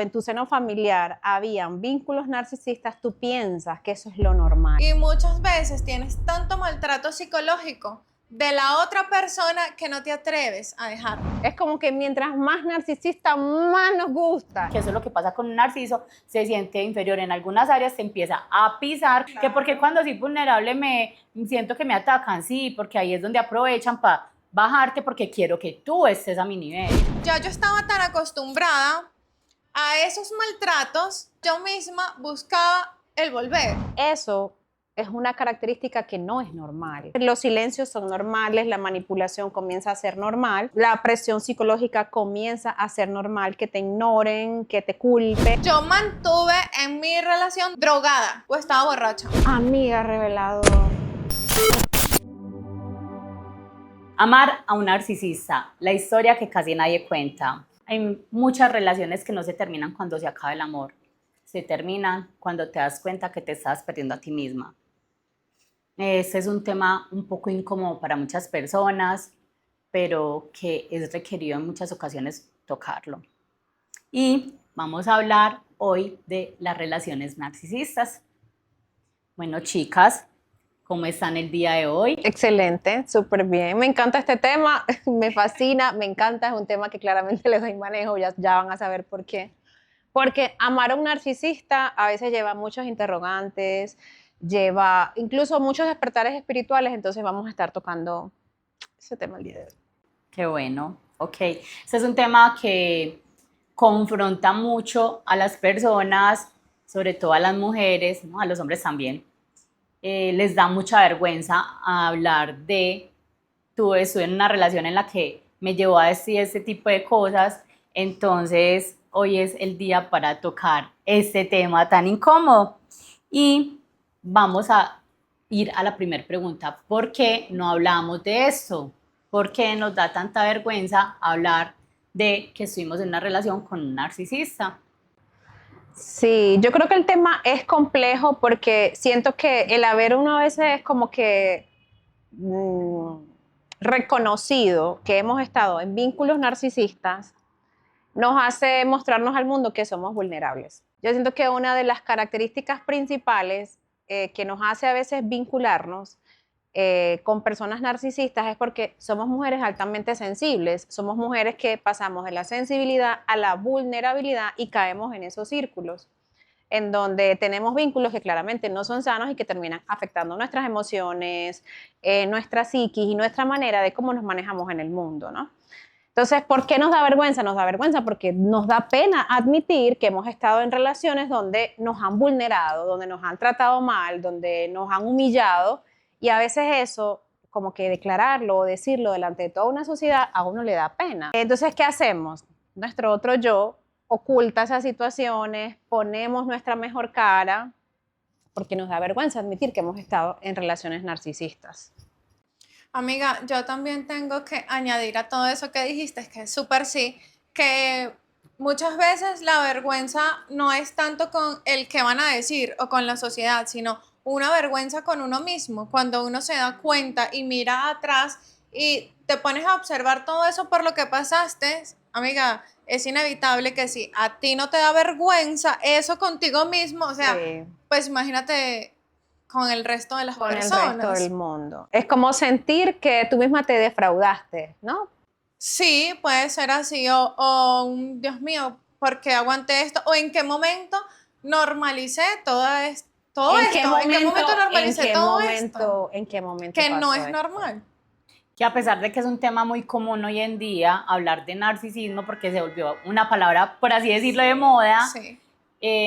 en tu seno familiar habían vínculos narcisistas, tú piensas que eso es lo normal. Y muchas veces tienes tanto maltrato psicológico de la otra persona que no te atreves a dejarlo. Es como que mientras más narcisista, más nos gusta. Que eso es lo que pasa con un narciso, se siente inferior en algunas áreas, se empieza a pisar, claro. Que porque cuando soy vulnerable me siento que me atacan, sí, porque ahí es donde aprovechan para bajarte porque quiero que tú estés a mi nivel. Ya yo estaba tan acostumbrada a esos maltratos, yo misma buscaba el volver. Eso es una característica que no es normal. Los silencios son normales, la manipulación comienza a ser normal, la presión psicológica comienza a ser normal, que te ignoren, que te culpen. Yo mantuve en mi relación drogada o estaba borracha. Amiga revelador. Amar a un narcisista, la historia que casi nadie cuenta. Hay muchas relaciones que no se terminan cuando se acaba el amor. Se terminan cuando te das cuenta que te estás perdiendo a ti misma. Este es un tema un poco incómodo para muchas personas, pero que es requerido en muchas ocasiones tocarlo. Y vamos a hablar hoy de las relaciones narcisistas. Bueno, chicas, ¿cómo están el día de hoy? Excelente, súper bien. Me encanta este tema, me fascina, me encanta. Es un tema que claramente le doy manejo, ya van a saber por qué. Porque amar a un narcisista a veces lleva muchos interrogantes, lleva incluso muchos despertares espirituales, entonces vamos a estar tocando ese tema el día de hoy. Qué bueno, ok. Este es un tema que confronta mucho a las personas, sobre todo a las mujeres, ¿no? A los hombres también. Les da mucha vergüenza hablar de estuve en una relación en la que me llevó a decir este tipo de cosas, entonces hoy es el día para tocar este tema tan incómodo. Y vamos a ir a la primera pregunta. ¿Por qué no hablamos de esto? ¿Por qué nos da tanta vergüenza hablar de que estuvimos en una relación con un narcisista? Sí, yo creo que el tema es complejo porque siento que el haber uno a veces es como que reconocido que hemos estado en vínculos narcisistas nos hace mostrarnos al mundo que somos vulnerables. Yo siento que una de las características principales que nos hace a veces vincularnos con personas narcisistas es porque somos mujeres altamente sensibles, somos mujeres que pasamos de la sensibilidad a la vulnerabilidad y caemos en esos círculos en donde tenemos vínculos que claramente no son sanos y que terminan afectando nuestras emociones, nuestra psiquis y nuestra manera de cómo nos manejamos en el mundo, ¿no? Entonces, ¿por qué nos da vergüenza? Nos da vergüenza porque nos da pena admitir que hemos estado en relaciones donde nos han vulnerado, donde nos han tratado mal, donde nos han humillado, y a veces eso, como que declararlo o decirlo delante de toda una sociedad, a uno le da pena. Entonces, ¿qué hacemos? Nuestro otro yo oculta esas situaciones, ponemos nuestra mejor cara, porque nos da vergüenza admitir que hemos estado en relaciones narcisistas. Amiga, yo también tengo que añadir a todo eso que dijiste, que es súper sí, que muchas veces la vergüenza no es tanto con el que van a decir o con la sociedad, sino una vergüenza con uno mismo, cuando uno se da cuenta y mira atrás y te pones a observar todo eso por lo que pasaste, amiga, es inevitable que si a ti no te da vergüenza eso contigo mismo, o sea, sí, pues imagínate con el resto de las personas. Con el resto del mundo. Es como sentir que tú misma te defraudaste, ¿no? Sí, puede ser así, o Dios mío, ¿por qué aguanté esto? O en qué momento normalicé todo esto. ¿En qué momento normalicé todo esto? ¿En qué momento que pasó no es esto? normal. Que a pesar de que es un tema muy común hoy en día, hablar de narcisismo, porque se volvió una palabra, por así decirlo, de moda, sí,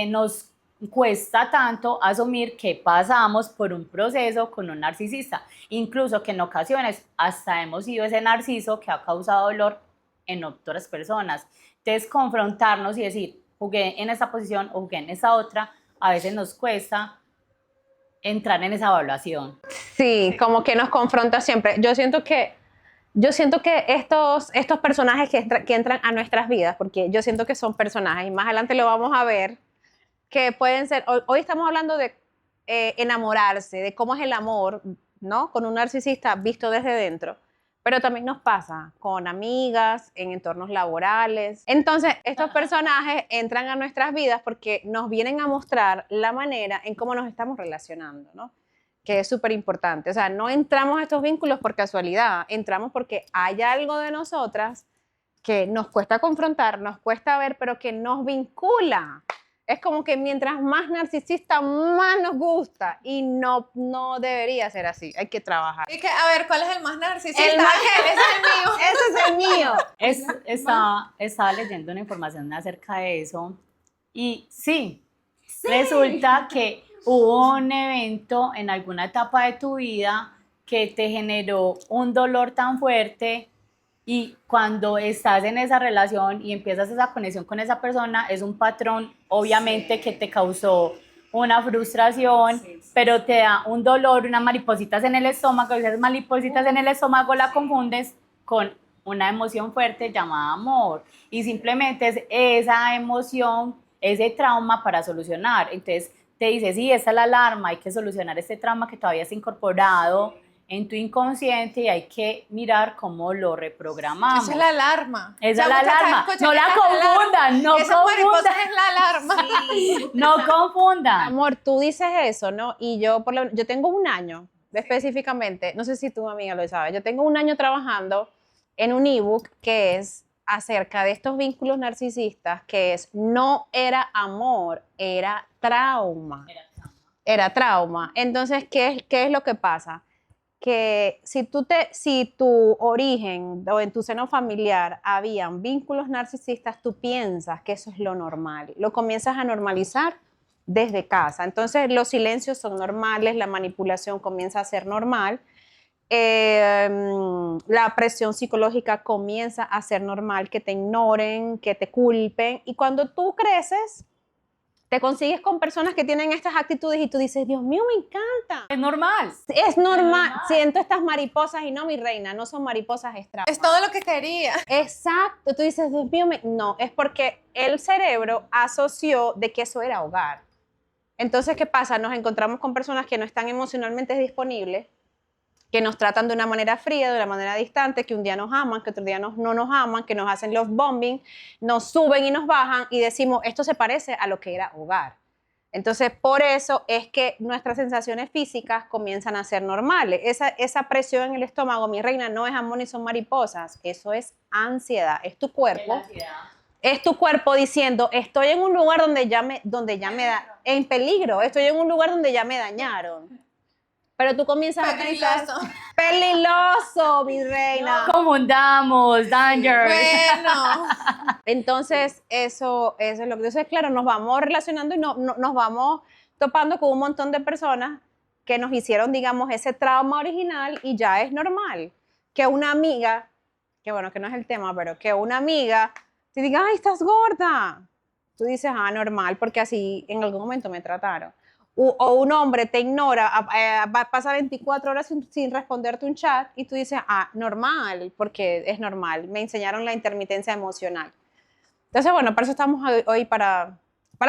nos cuesta tanto asumir que pasamos por un proceso con un narcisista, incluso que en ocasiones hasta hemos sido ese narciso que ha causado dolor en otras personas. Entonces, confrontarnos y decir, jugué en esa posición o jugué en esa otra, a veces nos cuesta entrar en esa evaluación. Sí, como que nos confronta siempre. Yo siento que estos personajes que entran a nuestras vidas, porque yo siento que son personajes, y más adelante lo vamos a ver, que pueden ser, hoy estamos hablando de enamorarse, de cómo es el amor, ¿no? Con un narcisista visto desde dentro, pero también nos pasa con amigas, en entornos laborales. Entonces, estos personajes entran a nuestras vidas porque nos vienen a mostrar la manera en cómo nos estamos relacionando, ¿no? Que es súper importante. O sea, no entramos a estos vínculos por casualidad, entramos porque hay algo de nosotras que nos cuesta confrontar, nos cuesta ver, pero que nos vincula. Es como que mientras más narcisista, más nos gusta. Y no debería ser así. Hay que trabajar. Y que, a ver, ¿cuál es el más narcisista? El más- Aquel, ese es el mío. Ese es el mío. Estaba leyendo una información acerca de eso y sí, resulta que hubo un evento en alguna etapa de tu vida que te generó un dolor tan fuerte y cuando estás en esa relación y empiezas esa conexión con esa persona, es un patrón obviamente que te causó una frustración, pero te da un dolor, unas maripositas en el estómago, y esas maripositas en el estómago la confundes con una emoción fuerte llamada amor, y simplemente es esa emoción, ese trauma para solucionar. Entonces te dice, sí, esta es la alarma, hay que solucionar este trauma que todavía está incorporado en tu inconsciente y hay que mirar cómo lo reprogramamos. Esa es la alarma. Esa es la alarma. No la confundan, no Esa mariposa confundan. es la alarma. Sí. No confundan. Amor, tú dices eso, ¿no? Y yo, yo tengo un año, específicamente, no sé si tu amiga lo sabe, yo tengo un año trabajando en un ebook que es acerca de estos vínculos narcisistas, que es no era amor, era trauma. Era trauma. Entonces, qué es lo que pasa? Que si tu origen o en tu seno familiar habían vínculos narcisistas, tú piensas que eso es lo normal. Lo comienzas a normalizar desde casa. Entonces, los silencios son normales, la manipulación comienza a ser normal, la presión psicológica comienza a ser normal, que te ignoren, que te culpen. Y cuando tú creces, te consigues con personas que tienen estas actitudes y tú dices, Dios mío, me encanta. Es normal. Es normal. Siento estas mariposas y no, mi reina, no son mariposas extra. Es todo lo que quería. Exacto. Tú dices, Dios mío, no, es porque el cerebro asoció de que eso era hogar. Entonces, ¿qué pasa? Nos encontramos con personas que no están emocionalmente disponibles, que nos tratan de una manera fría, de una manera distante, que un día nos aman, que otro día no nos aman, que nos hacen love bombing, nos suben y nos bajan y decimos, esto se parece a lo que era hogar. Entonces, por eso es que nuestras sensaciones físicas comienzan a ser normales. Esa presión en el estómago, mi reina, no es amor ni son mariposas, eso es ansiedad, es tu cuerpo. Es tu cuerpo diciendo, estoy en un lugar donde ya me da, en peligro, estoy en un lugar donde ya me dañaron. Pero tú comienzas a pensar, peligroso, mi reina. Confundamos, danger. Bueno. Entonces, eso es lo que... Entonces, claro, nos vamos relacionando y nos vamos topando con un montón de personas que nos hicieron, digamos, ese trauma original y ya es normal que una amiga, que bueno, que no es el tema, pero que una amiga te diga, ay, estás gorda. Tú dices, ah, normal, porque así en algún momento me trataron. O un hombre te ignora, pasa 24 horas sin responderte un chat y tú dices, ah, normal, porque es normal. Me enseñaron la intermitencia emocional. Entonces, bueno, para eso estamos hoy para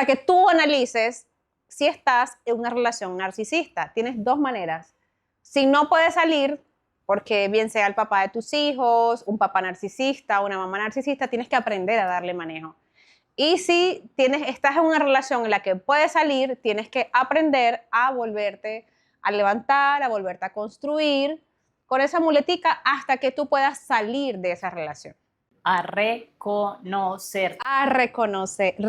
que tú analices si estás en una relación narcisista. Tienes dos maneras. Si no puedes salir, porque bien sea el papá de tus hijos, un papá narcisista, una mamá narcisista, tienes que aprender a darle manejo. Y si estás en una relación en la que puedes salir, tienes que aprender a volverte a levantar, a volverte a construir con esa muletica hasta que tú puedas salir de esa relación. A reconocerte. A reconocerte.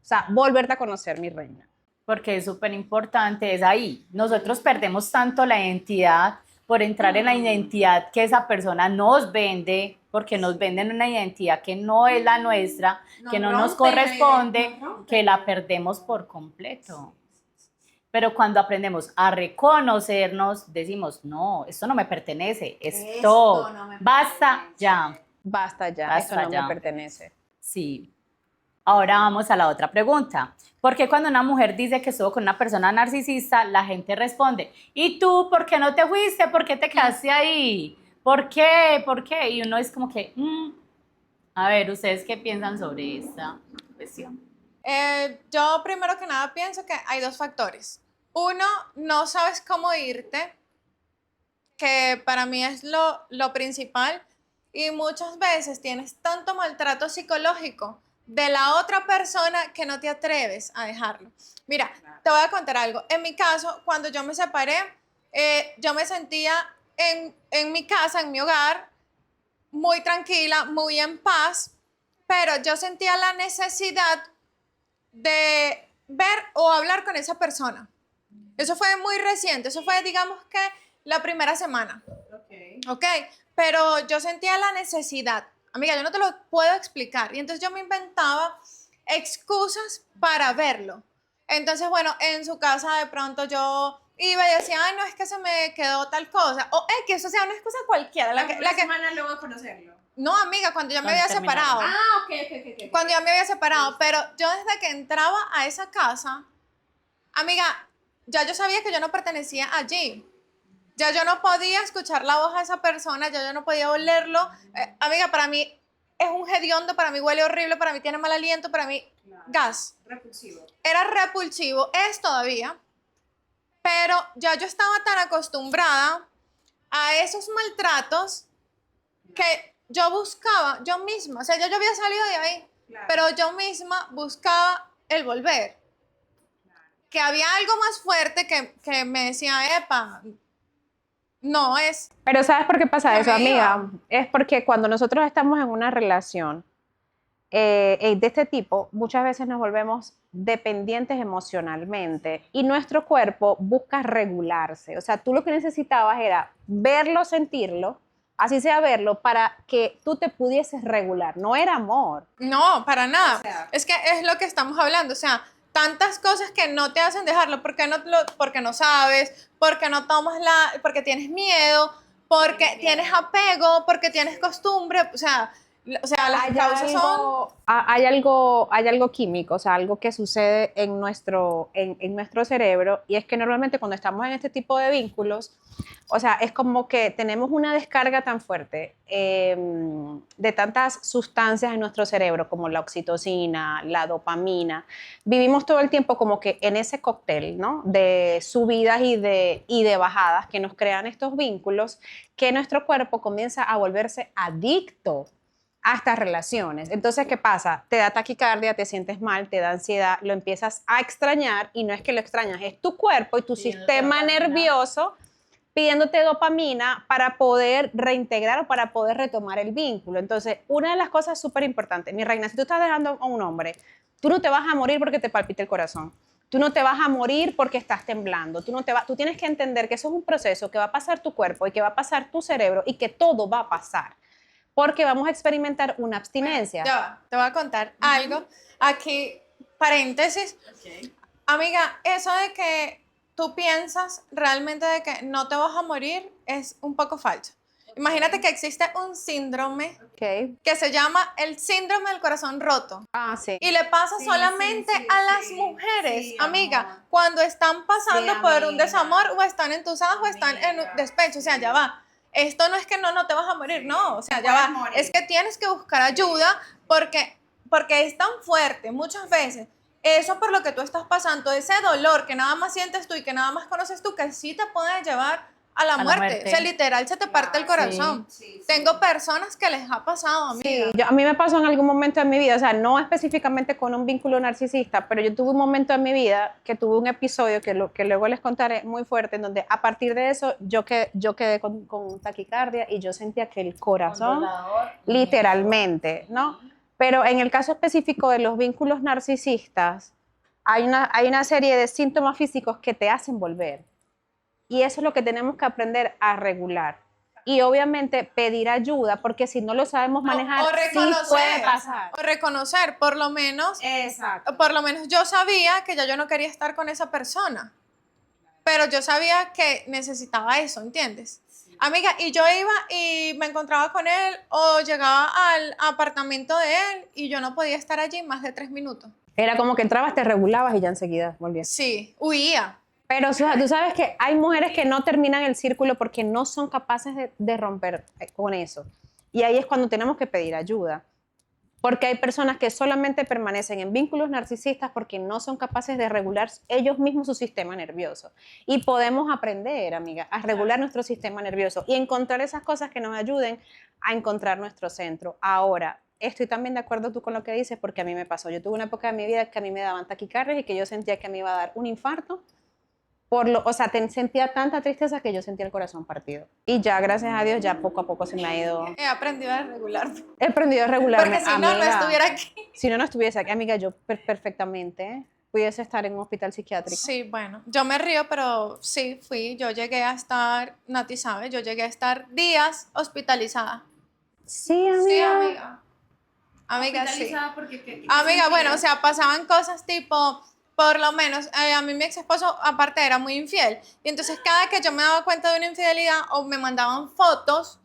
O sea, volverte a conocer, mi reina. Porque es súper importante, es ahí. Nosotros perdemos tanto la identidad por entrar en la identidad que esa persona nos vende, porque nos venden una identidad que no es la nuestra, que no nos corresponde, que la perdemos por completo. Pero cuando aprendemos a reconocernos, decimos, no, esto no me pertenece, esto no me basta ya. Basta ya, Basta esto no ya. me pertenece. Sí. Ahora vamos a la otra pregunta. ¿Por qué cuando una mujer dice que estuvo con una persona narcisista, la gente responde, ¿y tú por qué no te fuiste? ¿Por qué te quedaste ahí? ¿Por qué? ¿Por qué? Y uno es como que, a ver, ¿ustedes qué piensan sobre esta cuestión? Yo primero que nada pienso que hay dos factores. Uno, no sabes cómo irte. que para mí es lo principal, y muchas veces tienes tanto maltrato psicológico de la otra persona que no te atreves a dejarlo. Mira, te voy a contar algo. En mi caso, cuando yo me separé, yo me sentía en mi casa, en mi hogar, muy tranquila, muy en paz, pero yo sentía la necesidad de ver o hablar con esa persona. Eso fue muy reciente, eso fue, digamos que la primera semana. Ok, pero yo sentía la necesidad. Amiga, yo no te lo puedo explicar. Y entonces yo me inventaba excusas para verlo. Entonces, bueno, en su casa de pronto yo iba y decía, ay, no, es que se me quedó tal cosa. O que eso sea una excusa cualquiera. La semana luego de conocerlo. No, amiga, cuando yo me Cuando había separado. terminaron. Ok. Cuando yo me había separado. Pero yo desde que entraba a esa casa, amiga, ya yo sabía que yo no pertenecía allí. Ya yo no podía escuchar la voz de esa persona, ya yo no podía olerlo. Amiga, para mí es un hediondo, para mí huele horrible, para mí tiene mal aliento, para mí gas. Repulsivo. Era repulsivo, es todavía, pero ya yo estaba tan acostumbrada a esos maltratos que yo buscaba, yo misma, o sea, ya yo había salido de ahí, pero yo misma buscaba el volver. Que había algo más fuerte que me decía, epa, no es. Pero ¿sabes por qué pasa Ya eso, me iba. amiga? Es porque cuando nosotros estamos en una relación de este tipo, muchas veces nos volvemos dependientes emocionalmente y nuestro cuerpo busca regularse. O sea, tú lo que necesitabas era verlo, sentirlo, así sea verlo, para que tú te pudieses regular. No era amor. No, para nada. O sea, es que es lo que estamos hablando. O sea, tantas cosas que no te hacen dejarlo porque no sabes, porque no tomas porque tienes miedo, porque tienes apego, porque tienes costumbre. O sea, las causas son. Hay algo químico, o sea, algo que sucede en nuestro cerebro, y es que normalmente cuando estamos en este tipo de vínculos, o sea, es como que tenemos una descarga tan fuerte de tantas sustancias en nuestro cerebro, como la oxitocina, la dopamina. Vivimos todo el tiempo como que en ese cóctel, ¿no? De subidas y de bajadas que nos crean estos vínculos, que nuestro cuerpo comienza a volverse adicto a estas relaciones. Entonces, ¿qué pasa? Te da taquicardia, te sientes mal, te da ansiedad, lo empiezas a extrañar, y no es que lo extrañas, es tu cuerpo y tu sistema nervioso pidiéndote dopamina para poder reintegrar o para poder retomar el vínculo. Entonces, una de las cosas súper importantes, mi reina, si tú estás dejando a un hombre, tú no te vas a morir porque te palpite el corazón. Tú no te vas a morir porque estás temblando. Tú tienes que entender que eso es un proceso que va a pasar tu cuerpo y que va a pasar tu cerebro y que todo va a pasar, porque vamos a experimentar una abstinencia. Ya va, te voy a contar algo. Aquí, paréntesis. Amiga, eso de que tú piensas realmente de que no te vas a morir es un poco falso. Imagínate que existe un síndrome Okay. que se llama el síndrome del corazón roto. Sí. Y le pasa solamente a las mujeres, amiga, cuando están pasando por un desamor o están entusiasmadas o están en un despecho. O sea, ya va. Esto no es que no te vas a morir, no. O sea, ya va. Es que tienes que buscar ayuda porque es tan fuerte muchas veces. Eso por lo que tú estás pasando, ese dolor que nada más sientes tú y que nada más conoces tú, que sí te puede llevar a la muerte. O sea, literal, se te parte el corazón. Tengo personas que les ha pasado, amiga. Sí, a mí me pasó en algún momento de mi vida, o sea, no específicamente con un vínculo narcisista, pero yo tuve un momento en mi vida que tuve un episodio que luego les contaré muy fuerte, en donde a partir de eso yo quedé con taquicardia y yo sentía que el corazón, literalmente, ¿no? Pero en el caso específico de los vínculos narcisistas, hay una serie de síntomas físicos que te hacen volver. Y eso es lo que tenemos que aprender a regular. Y obviamente pedir ayuda, porque si no lo sabemos manejar, O reconocer, sí puede pasar. o reconocer, por lo menos yo sabía que ya yo no quería estar con esa persona, pero yo sabía que necesitaba eso, ¿entiendes? Amiga, y yo iba y me encontraba con él o llegaba al apartamento de él y yo no podía estar allí más de 3 minutos. Era como que entrabas, te regulabas y ya enseguida volvías. Sí, huía. Pero o sea, tú sabes que hay mujeres que no terminan el círculo porque no son capaces de romper con eso. Y ahí es cuando tenemos que pedir ayuda. Porque hay personas que solamente permanecen en vínculos narcisistas porque no son capaces de regular ellos mismos su sistema nervioso. Y podemos aprender, amiga, a regular nuestro sistema nervioso y encontrar esas cosas que nos ayuden a encontrar nuestro centro. Ahora, estoy también de acuerdo tú con lo que dices porque a mí me pasó. Yo tuve una época de mi vida que a mí me daban taquicardias y que yo sentía que me iba a dar un infarto. O sea, sentía tanta tristeza que yo sentía el corazón partido. Y ya, gracias a Dios, ya poco a poco se me ha ido. He aprendido a regular. He aprendido a regularme. Porque si no, no estuviera aquí. Si no, no estuviese aquí, amiga, yo perfectamente pudiese estar en un hospital psiquiátrico. Sí, bueno, yo me río, pero sí, yo llegué a estar, Nati sabe, yo llegué a estar días hospitalizada. Sí, amiga. Sí, amiga. Amiga, sí. Amiga, bueno, o sea, pasaban cosas tipo, por lo menos, a mí mi ex esposo aparte era muy infiel. Y entonces cada que yo me daba cuenta de una infidelidad o me mandaban fotos,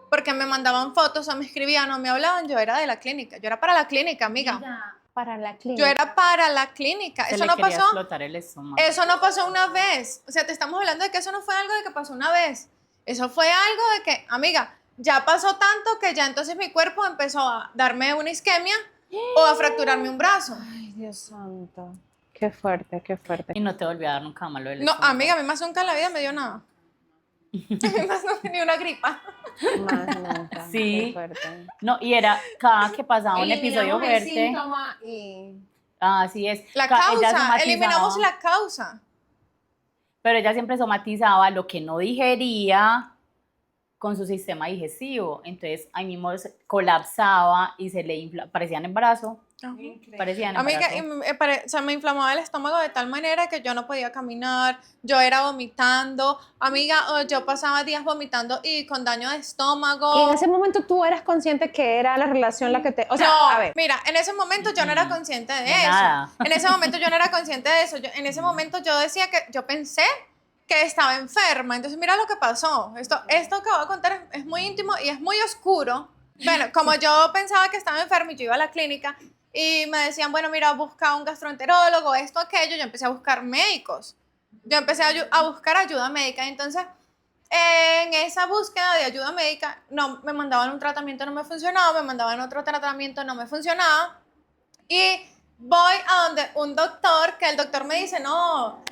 porque me mandaban fotos o me escribían o me hablaban, yo era de la clínica. Yo era para la clínica, amiga. Para la clínica. Yo era para la clínica. Se Eso le no quería pasó. explotar el estómago. Eso no pasó una vez. O sea, te estamos hablando de que eso no fue algo de que pasó una vez. Eso fue algo de que, amiga, ya pasó tanto que ya entonces mi cuerpo empezó a darme una isquemia o a fracturarme un brazo. Ay, Dios santo. Qué fuerte, qué fuerte. Y no te volví a dar nunca más lo del No, estómago. amiga, a mí más nunca en la vida me dio nada. A mí más nunca ni una gripa. Más nunca. Sí. Qué fuerte. No, y era cada que pasaba un episodio fuerte. Así es. La ella causa, somatizaba, eliminamos la causa. pero ella siempre somatizaba lo que no digería con su sistema digestivo. Entonces, ahí mismo colapsaba y se le parecían embarazo. Parecían Amiga, embarazo. o sea, me inflamaba el estómago de tal manera que yo no podía caminar, yo era vomitando. Amiga, yo pasaba días vomitando y con daño de estómago. Y en ese momento tú eras consciente que era la relación la que te... O sea, No, a ver. mira, en ese momento yo no era consciente de eso. nada. En ese momento yo no era consciente de eso. En ese momento yo decía que yo pensé que estaba enferma. Entonces mira lo que pasó. Esto que voy a contar es muy íntimo y es muy oscuro. Bueno, como yo pensaba que estaba enferma y yo iba a la clínica y me decían, bueno, mira, busca un gastroenterólogo, esto, aquello, yo empecé a buscar médicos. Yo empecé a buscar ayuda médica. Entonces, en esa búsqueda de ayuda médica, no, me mandaban un tratamiento, no me funcionaba, me mandaban otro tratamiento, no me funcionaba. Y voy a donde un doctor, que el doctor me dice, no,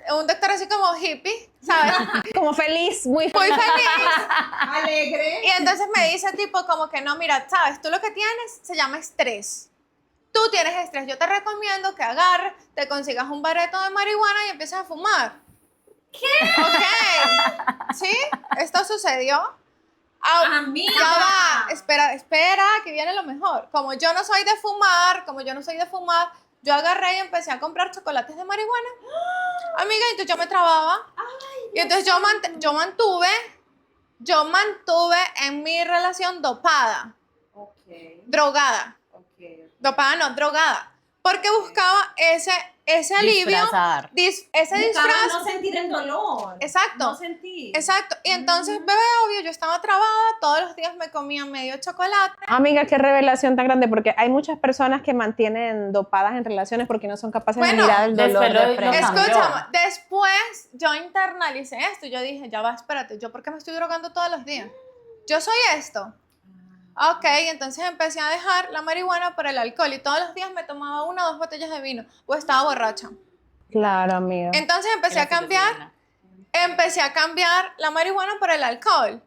un doctor así como hippie, ¿sabes? Como feliz, muy Muy feliz. Alegre. Y entonces me dice tipo como que no, mira, sabes, tú lo que tienes se llama estrés. Tú tienes estrés, yo te recomiendo que agarres, te consigas un bareto de marihuana y empieces a fumar. ¿Qué? Ok. ¿Sí? Esto sucedió. Amiga. Ya va, espera, que viene lo mejor. Como yo no soy de fumar, yo agarré y empecé a comprar chocolates de marihuana. Amiga, y entonces yo me trababa. Y entonces yo mantuve en mi relación dopada, drogada. Dopada no, drogada. Porque buscaba ese alivio, Disfrazar. ese disfraz. No sentir el dolor. Exacto. No sentir. Exacto. Y entonces, bebé, obvio, yo estaba trabada, todos los días me comía medio chocolate. Amiga, qué revelación tan grande, porque hay muchas personas que mantienen dopadas en relaciones porque no son capaces de Bueno, mirar el dolor después de lo frente. cambió. Escúchame, después yo internalicé esto. Yo dije, ya va, espérate, ¿yo por qué me estoy drogando todos los días? Yo soy esto. Ok, entonces empecé a dejar la marihuana por el alcohol y todos los días me tomaba 1 o 2 botellas de vino o estaba borracha. Claro, amiga. Entonces empecé a Gracias, cambiar la marihuana por el alcohol.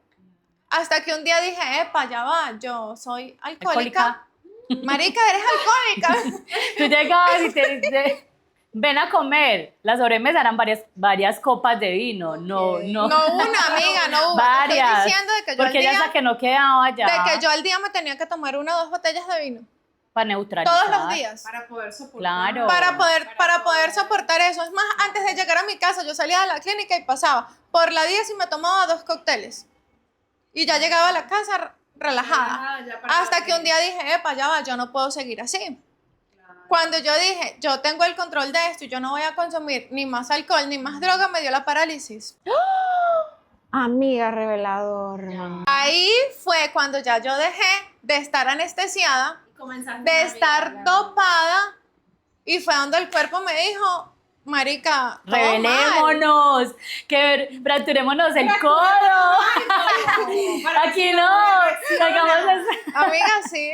Hasta que un día dije, epa, ya va, yo soy alcohólica. Marica, eres alcohólica. Tú llegabas y ven a comer. La sobremesa eran varias copas de vino. No. No una, amiga, no una. Varias. Estoy diciendo de que yo Porque al ella día, hasta que no quedaba ya. de que yo al día me tenía que tomar 1 o 2 botellas de vino. Para neutralizar. Todos los días. Para poder soportar. Claro. Para poder soportar eso. Es más, antes de llegar a mi casa, yo salía de la clínica y pasaba por la 10 y me tomaba 2 cócteles. Y ya llegaba a la casa relajada. Hasta que un día dije, epa, ya va, yo no puedo seguir así. Cuando yo dije, yo tengo el control de esto y yo no voy a consumir ni más alcohol ni más droga, me dio la parálisis. Amiga, revelador. Ahí fue cuando ya yo dejé de estar anestesiada, de estar dopada, y fue donde el cuerpo me dijo, Marica, todo mal. Revelémonos, que fracturémonos el codo. Aquí no, hagamos eso. Amiga, sí.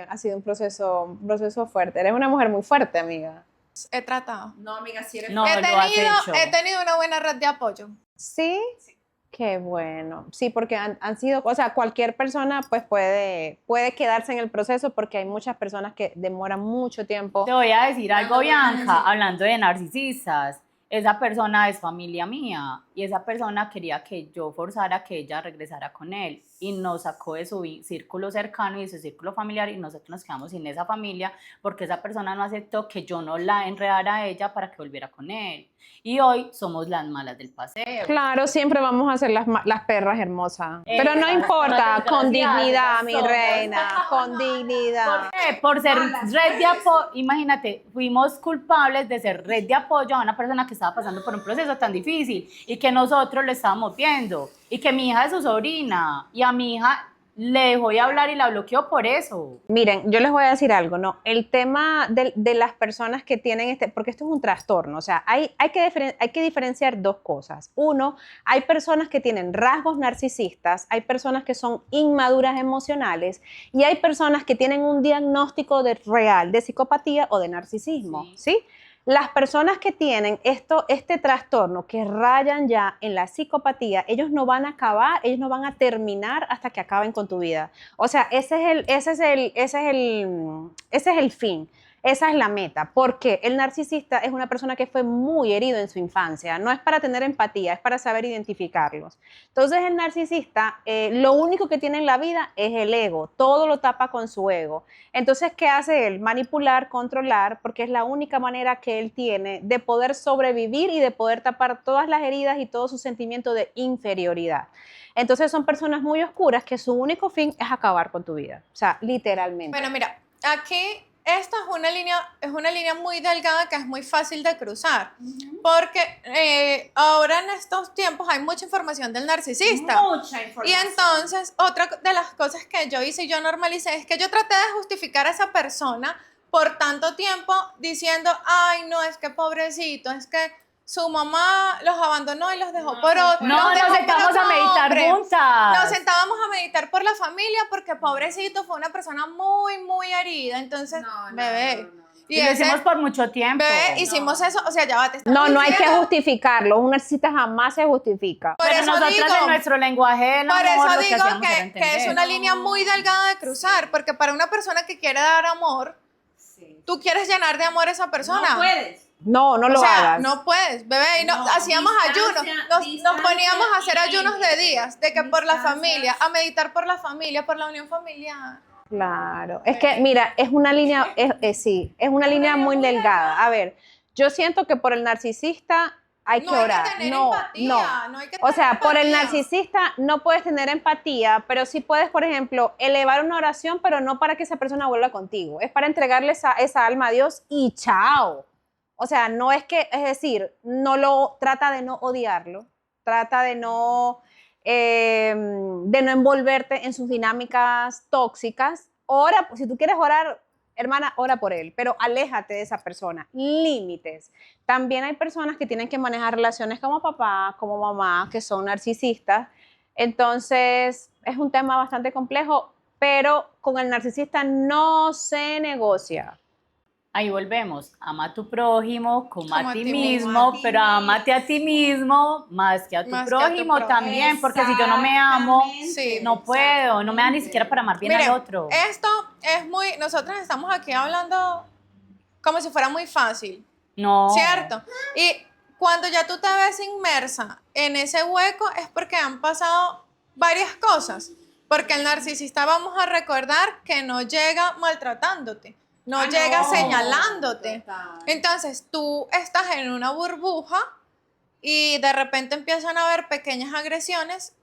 Ha sido un proceso fuerte. Eres una mujer muy fuerte, amiga. He tratado. No, amiga, si eres No, he, lo has tenido, hecho. he tenido una buena red de apoyo. ¿Sí? Qué bueno. Sí, porque han sido, o sea, cualquier persona pues puede quedarse en el proceso porque hay muchas personas que demoran mucho tiempo. Te voy a decir algo, Bianca, hablando de narcisistas. Esa persona es familia mía y esa persona quería que yo forzara que ella regresara con él y nos sacó de su círculo cercano y de su círculo familiar y nosotros nos quedamos sin esa familia porque esa persona no aceptó que yo no la enredara a ella para que volviera con él. Y hoy somos las malas del paseo. Claro, siempre vamos a ser las perras hermosas. Pero no Esas, importa, las con desgraciadas, dignidad, esas mi somos. reina, con dignidad. ¿Por qué? Por ser red de apoyo, imagínate, fuimos culpables de ser red de apoyo a una persona que estaba pasando por un proceso tan difícil y que nosotros lo estábamos viendo y que mi hija es su sobrina y a mi hija le dejó de hablar y la bloqueó por eso. Miren, yo les voy a decir algo, ¿no? El tema de las personas que tienen porque esto es un trastorno, o sea, hay que diferenciar dos cosas. Uno, hay personas que tienen rasgos narcisistas, hay personas que son inmaduras emocionales y hay personas que tienen un diagnóstico real de psicopatía o de narcisismo, ¿sí? Las personas que tienen este trastorno que rayan ya en la psicopatía, ellos no van a acabar, ellos no van a terminar hasta que acaben con tu vida. O sea, ese es el fin. Esa es la meta, porque el narcisista es una persona que fue muy herido en su infancia, no es para tener empatía, es para saber identificarlos. Entonces el narcisista, lo único que tiene en la vida es el ego, todo lo tapa con su ego. Entonces, ¿qué hace él? Manipular, controlar, porque es la única manera que él tiene de poder sobrevivir y de poder tapar todas las heridas y todo su sentimiento de inferioridad. Entonces son personas muy oscuras que su único fin es acabar con tu vida, o sea, literalmente. Bueno, mira, aquí esta es una línea muy delgada que es muy fácil de cruzar, porque ahora en estos tiempos hay mucha información del narcisista. Mucha Y información. entonces, otra de las cosas que yo hice y yo normalicé es que yo traté de justificar a esa persona por tanto tiempo diciendo, ay, no, es que pobrecito, es que su mamá los abandonó y los dejó por otro. No, nos sentamos a meditar juntas. Nos sentábamos a meditar por la familia porque pobrecito fue una persona muy, muy herida. Entonces, bebé. Y lo hicimos por mucho tiempo. Bebé, hicimos eso, o sea, ya va, te estás No hay que diciendo. justificarlo. Un narcisista jamás se justifica. Por Pero eso nosotras digo, en nuestro lenguaje del por amor eso lo que digo hacíamos era que es entender. una línea muy delgada de cruzar, porque para una persona que quiere dar amor, tú quieres llenar de amor a esa persona. No puedes. No O lo sea, hagas. no puedes, bebé, y No, hacíamos ayunos, distancia, nos poníamos a hacer ayunos de límite, días, de que por la distancia. familia, a meditar por la familia, por la unión familiar. Claro, es que mira, es una línea, sí, es una línea muy delgada. A ver, yo siento que por el narcisista hay que No hay orar. que tener No, empatía, no hay que O tener sea, por el empatía. narcisista no puedes tener empatía, pero sí puedes, por ejemplo, elevar una oración, pero no para que esa persona vuelva contigo. Es para entregarle esa alma a Dios y chao. O sea, no es que, es decir, trata de no odiarlo, trata de no envolverte en sus dinámicas tóxicas. Ora, si tú quieres orar, hermana, ora por él, pero aléjate de esa persona. Límites. También hay personas que tienen que manejar relaciones como papá, como mamá, que son narcisistas. Entonces, es un tema bastante complejo, pero con el narcisista no se negocia. Ahí volvemos. Ama a tu prójimo como a ti mismo, mismo. pero amate a ti mismo más que a tu Más que a tu prójimo prójimo. también, porque si yo no me amo, Sí. no puedo, no me da ni siquiera para amar bien Miren, al otro. esto es muy, nosotros estamos aquí hablando como si fuera muy fácil, No. ¿cierto? Y cuando ya tú te ves inmersa en ese hueco es porque han pasado varias cosas, porque el narcisista, vamos a recordar que no llega maltratándote, no llega señalándote. Entonces tú estás en una burbuja y de repente empiezan a haber pequeñas agresiones,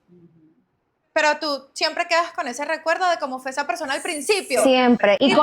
pero tú siempre quedas con ese recuerdo de cómo fue esa persona al principio. Siempre. Y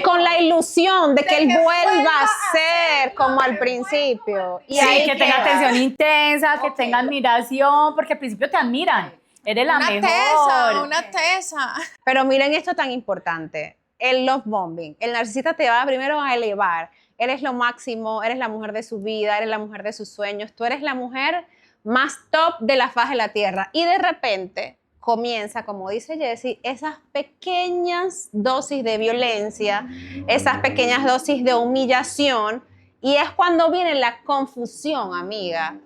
con la ilusión de que él vuelva a ser como al principio. Y Sí, ahí que tenga queda. atención intensa, que tenga admiración, porque al principio te admiran. Eres la Una mejor. tesa, una tesa. Pero miren esto tan importante. el love bombing. El narcisista te va primero a elevar. Eres lo máximo, eres la mujer de su vida, eres la mujer de sus sueños, tú eres la mujer más top de la faz de la tierra. Y de repente comienza, como dice Jessie, esas pequeñas dosis de violencia, esas pequeñas dosis de humillación, y es cuando viene la confusión, amiga.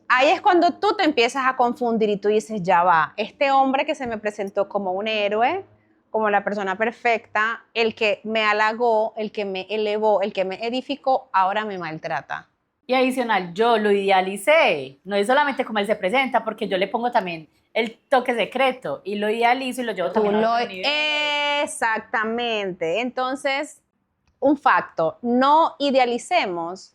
Ahí es cuando tú te empiezas a confundir y tú dices, ya va, este hombre que se me presentó como un héroe, como la persona perfecta, el que me halagó, el que me elevó, el que me edificó, ahora me maltrata. Y adicional, yo lo idealicé, no es solamente como él se presenta, porque yo le pongo también el toque secreto y lo idealizo y lo llevo también a otro nivel. Exactamente. Entonces, un facto, no idealicemos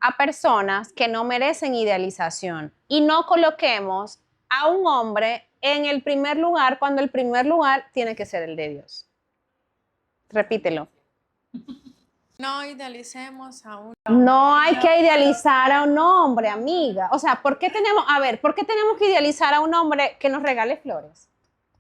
a personas que no merecen idealización y no coloquemos a un hombre en el primer lugar cuando el primer lugar tiene que ser el de Dios. Repítelo. No idealicemos a un... No hay que idealizar a un hombre, amiga. O sea, ¿por qué tenemos que idealizar a un hombre que nos regale flores?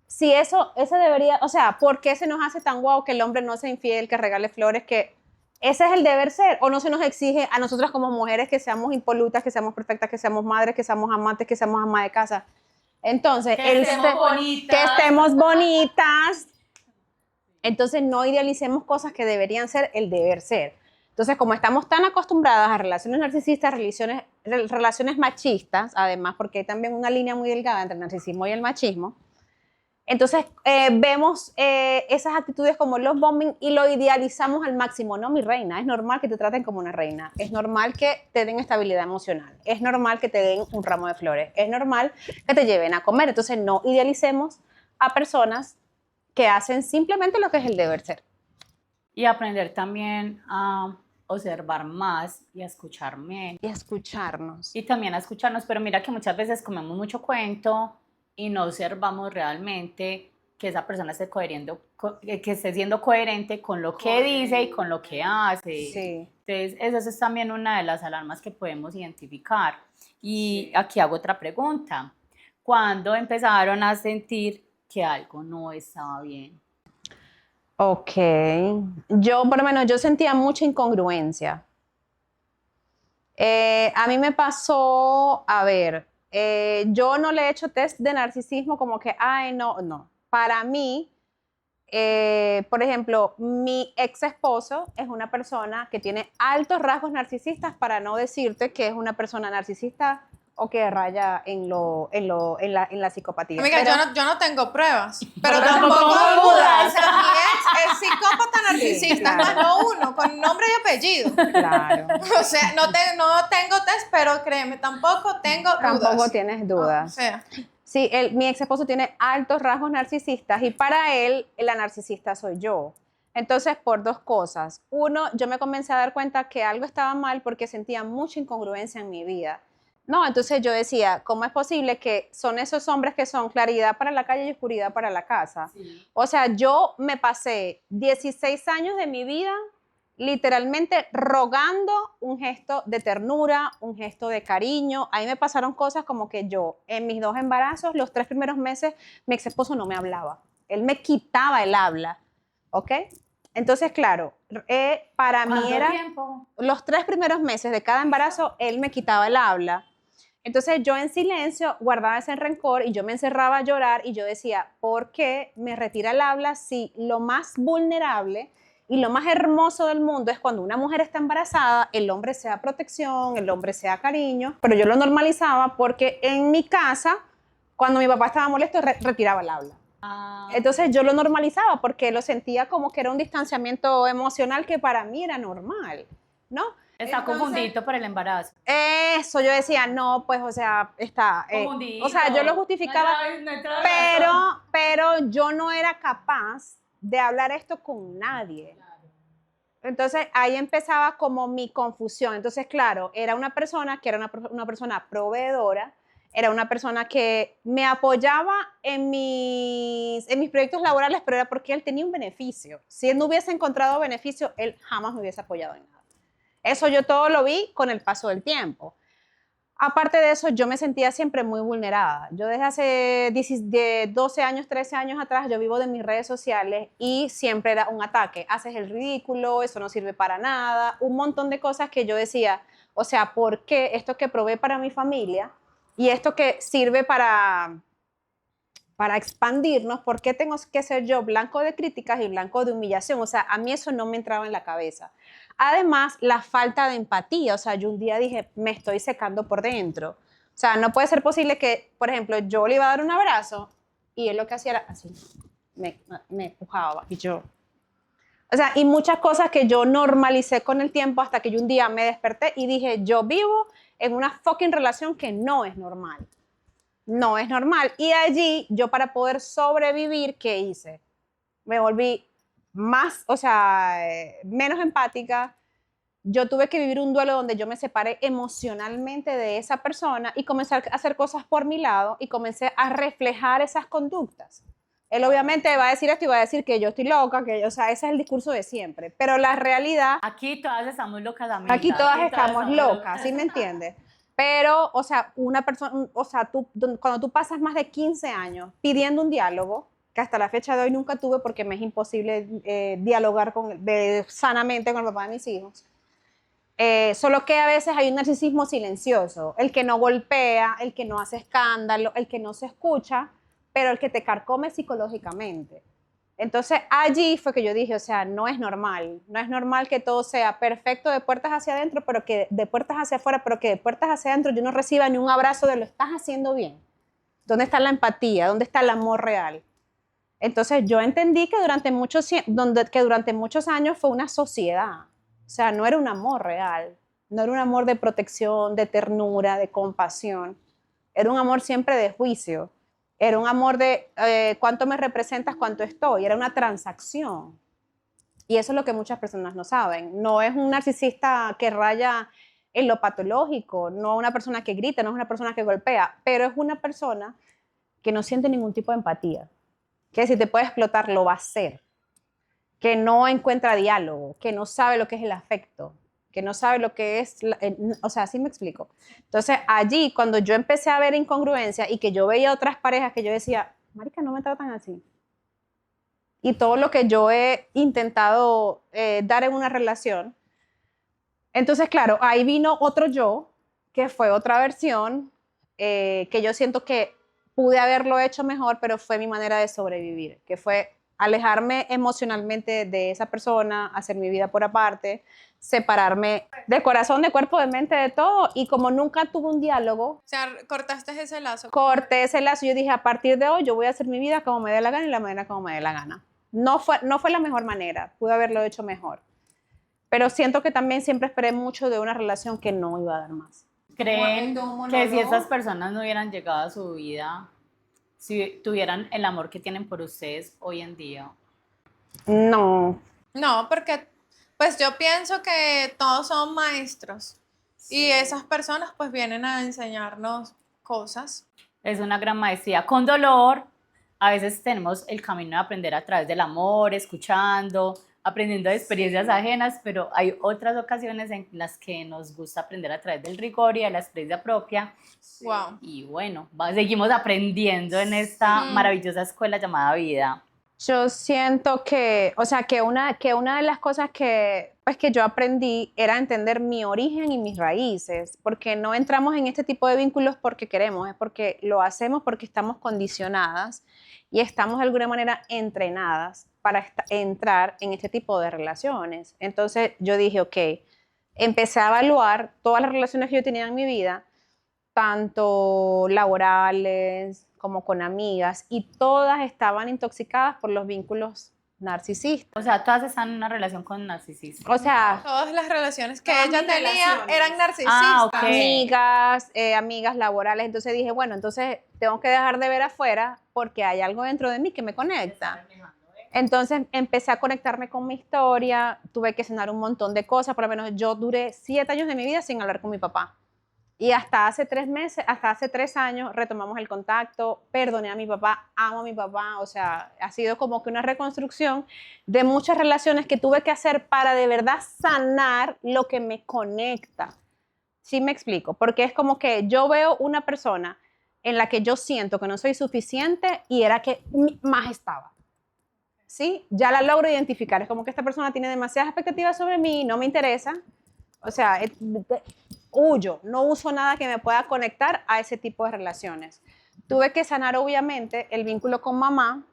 Si eso debería, o sea, ¿por qué se nos hace tan guau que el hombre no sea infiel, que regale flores, que ese es el deber ser? ¿O no se nos exige a nosotras como mujeres que seamos impolutas, que seamos perfectas, que seamos madres, que seamos amantes, que seamos amas de casa? Entonces, que estemos bonitas. Entonces, no idealicemos cosas que deberían ser el deber ser. Entonces, como estamos tan acostumbradas a relaciones narcisistas, relaciones machistas, además, porque hay también una línea muy delgada entre el narcisismo y el machismo, entonces vemos esas actitudes como los bombing y lo idealizamos al máximo. No, mi reina, es normal que te traten como una reina, es normal que te den estabilidad emocional, es normal que te den un ramo de flores, es normal que te lleven a comer. Entonces, no idealicemos a personas que hacen simplemente lo que es el deber ser. Y aprender también a observar más y a escuchar menos. Y a escucharnos. Y también a escucharnos, pero mira que muchas veces comemos mucho cuento y no observamos realmente que esa persona esté que esté siendo coherente con lo que dice y con lo que hace. Sí. Entonces, esa es también una de las alarmas que podemos identificar. Y aquí hago otra pregunta. ¿Cuándo empezaron a sentir que algo no estaba bien? Ok. Yo, por lo menos, yo sentía mucha incongruencia. A mí me pasó, a ver, yo no le he hecho test de narcisismo como que, ay, no. Para mí, por ejemplo, mi ex esposo es una persona que tiene altos rasgos narcisistas, para no decirte que es una persona narcisista o que raya en la psicopatía. Amiga, Pero, yo no tengo pruebas, pero Pero tampoco tampoco dudas. Mi ex es psicópata narcisista, claro. más no uno, con nombre y apellido. claro, O sea, no tengo test, pero créeme, tampoco tengo dudas. tampoco tienes dudas. O sea, Sí, mi ex esposo tiene altos rasgos narcisistas y para él la narcisista soy yo. Entonces, por dos cosas. Uno, yo me comencé a dar cuenta que algo estaba mal porque sentía mucha incongruencia en mi vida. No, entonces yo decía, ¿cómo es posible que son esos hombres que son claridad para la calle y oscuridad para la casa? Sí. O sea, yo me pasé 16 años de mi vida literalmente rogando un gesto de ternura, un gesto de cariño. Ahí me pasaron cosas como que yo, en mis 2 embarazos, los 3 primeros meses, mi ex esposo no me hablaba. Él me quitaba el habla, ¿ok? Entonces, claro, para mí ¿Cuánto era tiempo? los 3 primeros meses de cada embarazo, él me quitaba el habla. Entonces yo en silencio guardaba ese rencor y yo me encerraba a llorar y yo decía, ¿por qué me retira el habla si lo más vulnerable y lo más hermoso del mundo es cuando una mujer está embarazada, el hombre sea protección, el hombre sea cariño? Pero yo lo normalizaba porque en mi casa, cuando mi papá estaba molesto, retiraba el habla. Entonces yo lo normalizaba porque lo sentía como que era un distanciamiento emocional que para mí era normal, ¿no? Está confundido por el embarazo. Eso, yo decía, no, pues, o sea, está... Confundido. o sea, yo lo justificaba, pero yo no era capaz de hablar esto con nadie. Entonces, ahí empezaba como mi confusión. Entonces, claro, era una persona que era una persona proveedora, era una persona que me apoyaba en mis proyectos laborales, pero era porque él tenía un beneficio. Si él no hubiese encontrado beneficio, él jamás me hubiese apoyado en nada. Eso yo todo lo vi con el paso del tiempo. Aparte de eso, yo me sentía siempre muy vulnerada. Yo desde hace 12 años, 13 años atrás, yo vivo de mis redes sociales y siempre era un ataque. Haces el ridículo, eso no sirve para nada, un montón de cosas que yo decía, o sea, ¿por qué esto que probé para mi familia y esto que sirve para expandirnos, por qué tengo que ser yo blanco de críticas y blanco de humillación? O sea, a mí eso no me entraba en la cabeza. Además, la falta de empatía, o sea, yo un día dije, me estoy secando por dentro. O sea, no puede ser posible que, por ejemplo, yo le iba a dar un abrazo y él lo que hacía era así, me empujaba y yo... O sea, y muchas cosas que yo normalicé con el tiempo hasta que yo un día me desperté y dije, yo vivo en una fucking relación que no es normal. No es normal. Y allí, yo para poder sobrevivir, ¿qué hice? Me volví más, o sea, menos empática. Yo tuve que vivir un duelo donde yo me separé emocionalmente de esa persona y comencé a hacer cosas por mi lado y comencé a reflejar esas conductas. Él obviamente va a decir esto y va a decir que yo estoy loca, que, o sea, ese es el discurso de siempre. Pero la realidad... Aquí todas estamos locas, amigas. Aquí todas estamos locas, ¿sí me entiendes? Pero, o sea, una persona, o sea, cuando tú pasas más de 15 años pidiendo un diálogo, que hasta la fecha de hoy nunca tuve porque me es imposible dialogar sanamente con el papá de mis hijos, solo que a veces hay un narcisismo silencioso, el que no golpea, el que no hace escándalo, el que no se escucha, pero el que te carcome psicológicamente. Entonces allí fue que yo dije, o sea, no es normal que todo sea perfecto de puertas hacia adentro, pero que de puertas hacia afuera, pero que de puertas hacia adentro yo no reciba ni un abrazo de lo estás haciendo bien. ¿Dónde está la empatía? ¿Dónde está el amor real? Entonces yo entendí que durante muchos años fue una sociedad, o sea, no era un amor real, no era un amor de protección, de ternura, de compasión, era un amor siempre de juicio. Era un amor de cuánto me representas, cuánto estoy. Era una transacción. Y eso es lo que muchas personas no saben. No es un narcisista que raya en lo patológico, no una persona que grita, no es una persona que golpea, pero es una persona que no siente ningún tipo de empatía. Que si te puede explotar, lo va a hacer. Que no encuentra diálogo, que no sabe lo que es el afecto, que no sabe lo que es, o sea, así me explico. Entonces, allí, cuando yo empecé a ver incongruencia y que yo veía otras parejas que yo decía, marica, no me tratan así. Y todo lo que yo he intentado dar en una relación. Entonces, claro, ahí vino otro yo, que fue otra versión, que yo siento que pude haberlo hecho mejor, pero fue mi manera de sobrevivir, que fue alejarme emocionalmente de esa persona, hacer mi vida por aparte, separarme de corazón, de cuerpo, de mente, de todo. Y como nunca tuve un diálogo, O sea, cortaste ese lazo. corté ese lazo. Yo dije, a partir de hoy yo voy a hacer mi vida como me dé la gana y la manera como me dé la gana. No fue la mejor manera, pude haberlo hecho mejor. Pero siento que también siempre esperé mucho de una relación que no iba a dar más. ¿Creen Cuando un que si monólogo- esas personas no hubieran llegado a su vida, si tuvieran el amor que tienen por ustedes hoy en día? No. No, porque pues yo pienso que todos son maestros y esas personas pues vienen a enseñarnos cosas. Es una gran maestría. Con dolor, a veces tenemos el camino de aprender a través del amor, escuchando, aprendiendo de experiencias ajenas, pero hay otras ocasiones en las que nos gusta aprender a través del rigor y de la experiencia propia. Wow. Y bueno, seguimos aprendiendo en esta maravillosa escuela llamada vida. Yo siento que, o sea, que una de las cosas que, pues, que yo aprendí era entender mi origen y mis raíces, porque no entramos en este tipo de vínculos porque queremos, es porque lo hacemos porque estamos condicionadas y estamos de alguna manera entrenadas para entrar en este tipo de relaciones. Entonces yo dije, ok, empecé a evaluar todas las relaciones que yo tenía en mi vida, tanto laborales como con amigas, y todas estaban intoxicadas por los vínculos narcisistas. O sea, todas están en una relación con narcisistas. O sea, Todas las relaciones que Todas ella mis tenía relaciones. eran narcisistas. Ah, ok. amigas laborales. Entonces dije, bueno, entonces tengo que dejar de ver afuera porque hay algo dentro de mí que me conecta. Entonces empecé a conectarme con mi historia, tuve que sanar un montón de cosas, por lo menos yo duré 7 años de mi vida sin hablar con mi papá. Y hasta hace 3 años retomamos el contacto, perdoné a mi papá, amo a mi papá, o sea, ha sido como que una reconstrucción de muchas relaciones que tuve que hacer para de verdad sanar lo que me conecta. Sí me explico, porque es como que yo veo una persona en la que yo siento que no soy suficiente y era que más estaba. ¿Sí? Ya la logro identificar. Es como que esta persona tiene demasiadas expectativas sobre mí, no me interesa. O sea, huyo, no uso nada que me pueda conectar a ese tipo de relaciones. Tuve que sanar, obviamente, el vínculo con mamá,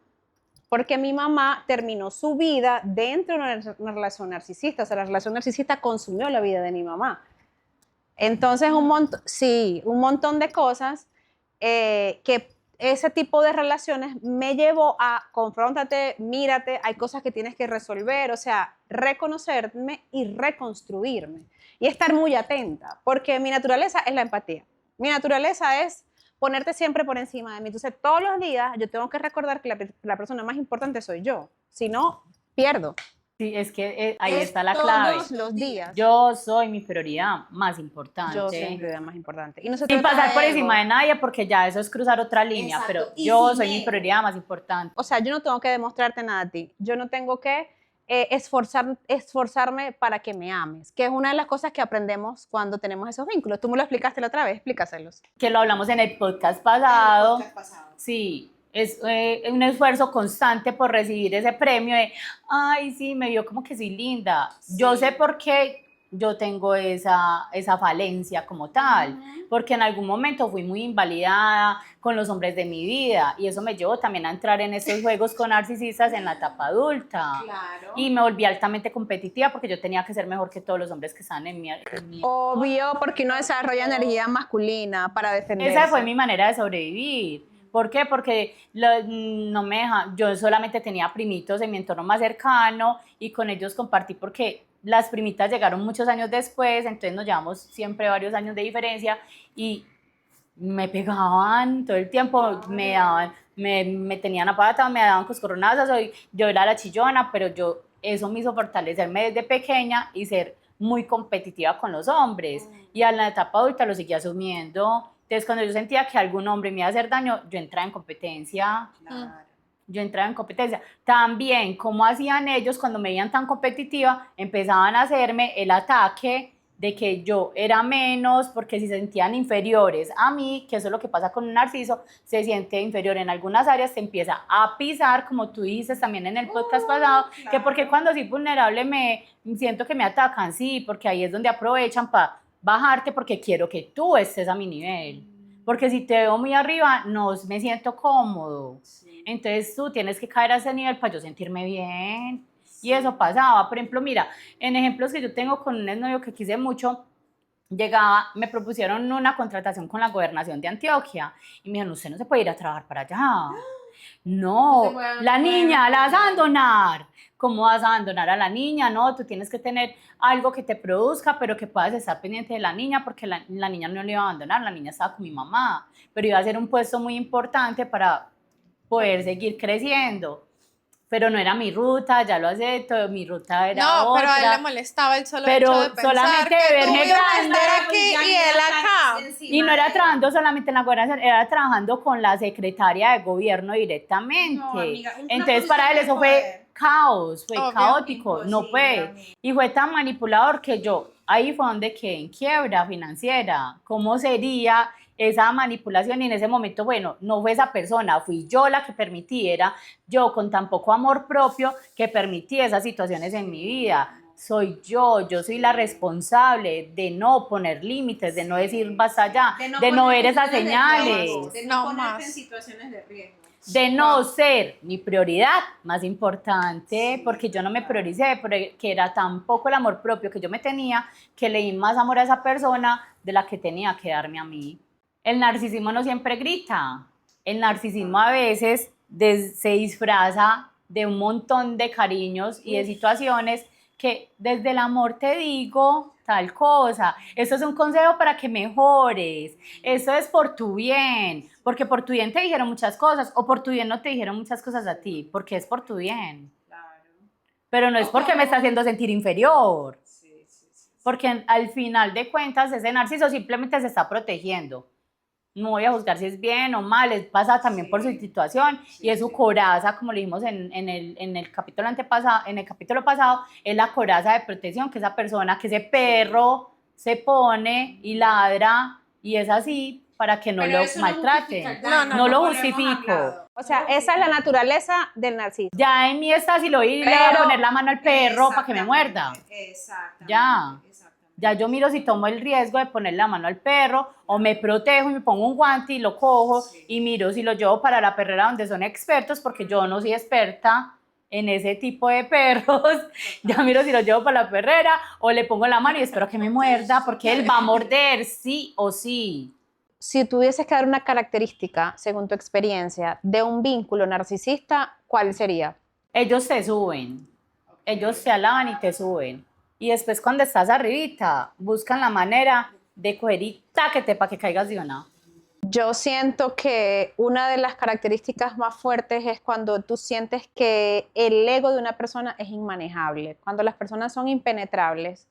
porque mi mamá terminó su vida dentro de una relación narcisista. O sea, la relación narcisista consumió la vida de mi mamá. Entonces, sí, un montón de cosas que ese tipo de relaciones me llevó a confróntate, mírate, hay cosas que tienes que resolver, o sea, reconocerme y reconstruirme y estar muy atenta, porque mi naturaleza es la empatía. Mi naturaleza es ponerte siempre por encima de mí. Entonces, todos los días yo tengo que recordar que la persona más importante soy yo, si no, pierdo. Sí, es que ahí Es está la clave. todos los días. Yo soy mi prioridad más importante. Yo soy mi prioridad más importante. Y no se Sin trata pasar por de encima ego. de nadie, porque ya eso es cruzar otra línea, Exacto. pero Y yo sin soy mi ego. prioridad más importante. O sea, yo no tengo que demostrarte nada a ti. Yo no tengo que esforzarme para que me ames, que es una de las cosas que aprendemos cuando tenemos esos vínculos. Tú me lo explicaste la otra vez, explícaselos. Que lo hablamos en el podcast pasado. El podcast pasado. Sí, es un esfuerzo constante por recibir ese premio de, ay, sí, me vio como que soy linda. Sí. Yo sé por qué yo tengo esa falencia como tal, porque en algún momento fui muy invalidada con los hombres de mi vida y eso me llevó también a entrar en estos juegos con narcisistas en la etapa adulta. Claro. Y me volví altamente competitiva porque yo tenía que ser mejor que todos los hombres que estaban en mi Obvio, porque uno desarrolla energía masculina para defenderse. Esa fue mi manera de sobrevivir. ¿Por qué? Porque no me deja, yo solamente tenía primitos en mi entorno más cercano y con ellos compartí porque las primitas llegaron muchos años después, entonces nos llevamos siempre varios años de diferencia y me pegaban todo el tiempo, me daban, me tenían apagada, me daban coscorronazos, yo era la chillona, pero eso me hizo fortalecerme desde pequeña y ser muy competitiva con los hombres. Y a la etapa adulta lo seguía asumiendo. Entonces, cuando yo sentía que algún hombre me iba a hacer daño, yo entraba en competencia. Claro. Yo entraba en competencia. También, como hacían ellos cuando me veían tan competitiva, empezaban a hacerme el ataque de que yo era menos, porque si se sentían inferiores a mí, que eso es lo que pasa con un narciso, se siente inferior en algunas áreas, se empieza a pisar, como tú dices también en el podcast pasado, claro. que porque cuando soy vulnerable me siento que me atacan, sí, porque ahí es donde aprovechan para bajarte, porque quiero que tú estés a mi nivel, porque si te veo muy arriba, no me siento cómodo. Sí. Entonces tú tienes que caer a ese nivel para yo sentirme bien. Y eso pasaba. Por ejemplo, mira, en ejemplos que yo tengo con un exnovio que quise mucho, llegaba, me propusieron una contratación con la gobernación de Antioquia y me dijeron, usted no se puede ir a trabajar para allá. No, la niña la vas a abandonar. ¿Cómo vas a abandonar a la niña? No, tú tienes que tener algo que te produzca, pero que puedas estar pendiente de la niña, porque la niña no le iba a abandonar, la niña estaba con mi mamá, pero iba a ser un puesto muy importante para poder seguir creciendo. Pero no era mi ruta, ya lo acepto, mi ruta era No, otra. pero a él le molestaba el solo Pero hecho de pensar solamente que verme tú ibas a grande, estar aquí y él acá. Y no era trabajando solamente en la gobernación, era trabajando con la secretaria de gobierno directamente. No, amiga, una Entonces para él posición de eso fue poder. caos, fue Obvio, caótico, no imposible, fue. amiga. Y fue tan manipulador que yo, ahí fue donde quedé en quiebra financiera. ¿Cómo sería esa manipulación? Y en ese momento, bueno, no fue esa persona, fui yo la que permití, era yo con tan poco amor propio que permití esas situaciones en mi vida. Soy yo soy la responsable de no poner límites, de no decir basta ya, de no ver esas señales, De No no ponerte más. en situaciones de riesgo. de no ser mi prioridad más importante, Sí, porque yo no me claro. prioricé, porque era tan poco el amor propio que yo me tenía, que le di más amor a esa persona de la que tenía que darme a mí. El narcisismo no siempre grita, el narcisismo a veces se disfraza de un montón de cariños y de situaciones que desde el amor te digo tal cosa, esto es un consejo para que mejores, esto es por tu bien, porque por tu bien te dijeron muchas cosas, o por tu bien no te dijeron muchas cosas a ti, porque es por tu bien, Claro. pero no es porque me está haciendo sentir inferior, Sí, sí, sí. porque al final de cuentas ese narciso simplemente se está protegiendo. No voy a juzgar si es bien o mal, pasa también por su situación y es su coraza, como lo dijimos en el capítulo antepasado, en el capítulo pasado, es la coraza de protección que esa persona, que ese perro se pone y ladra y es así para que no Pero lo eso no maltrate. justifica el daño, No lo como hemos justifico. hablado. O sea, esa es la naturaleza del narciso. Ya en mí está si lo voy, le voy a Pero- poner la mano al perro para que me muerda. Exactamente. Ya. Exactamente. Ya yo miro si tomo el riesgo de poner la mano al perro o me protejo y me pongo un guante y lo cojo y miro si lo llevo para la perrera donde son expertos, porque yo no soy experta en ese tipo de perros. Ya miro si lo llevo para la perrera o le pongo la mano y espero que me muerda porque él va a morder sí o sí. Si tuvieses que dar una característica, según tu experiencia, de un vínculo narcisista, ¿cuál sería? Ellos te suben, ellos te alaban y te suben. Y después cuando estás arribita, buscan la manera de coger y táquete para que caigas de una. Yo siento que una de las características más fuertes es cuando tú sientes que el ego de una persona es inmanejable, cuando las personas son impenetrables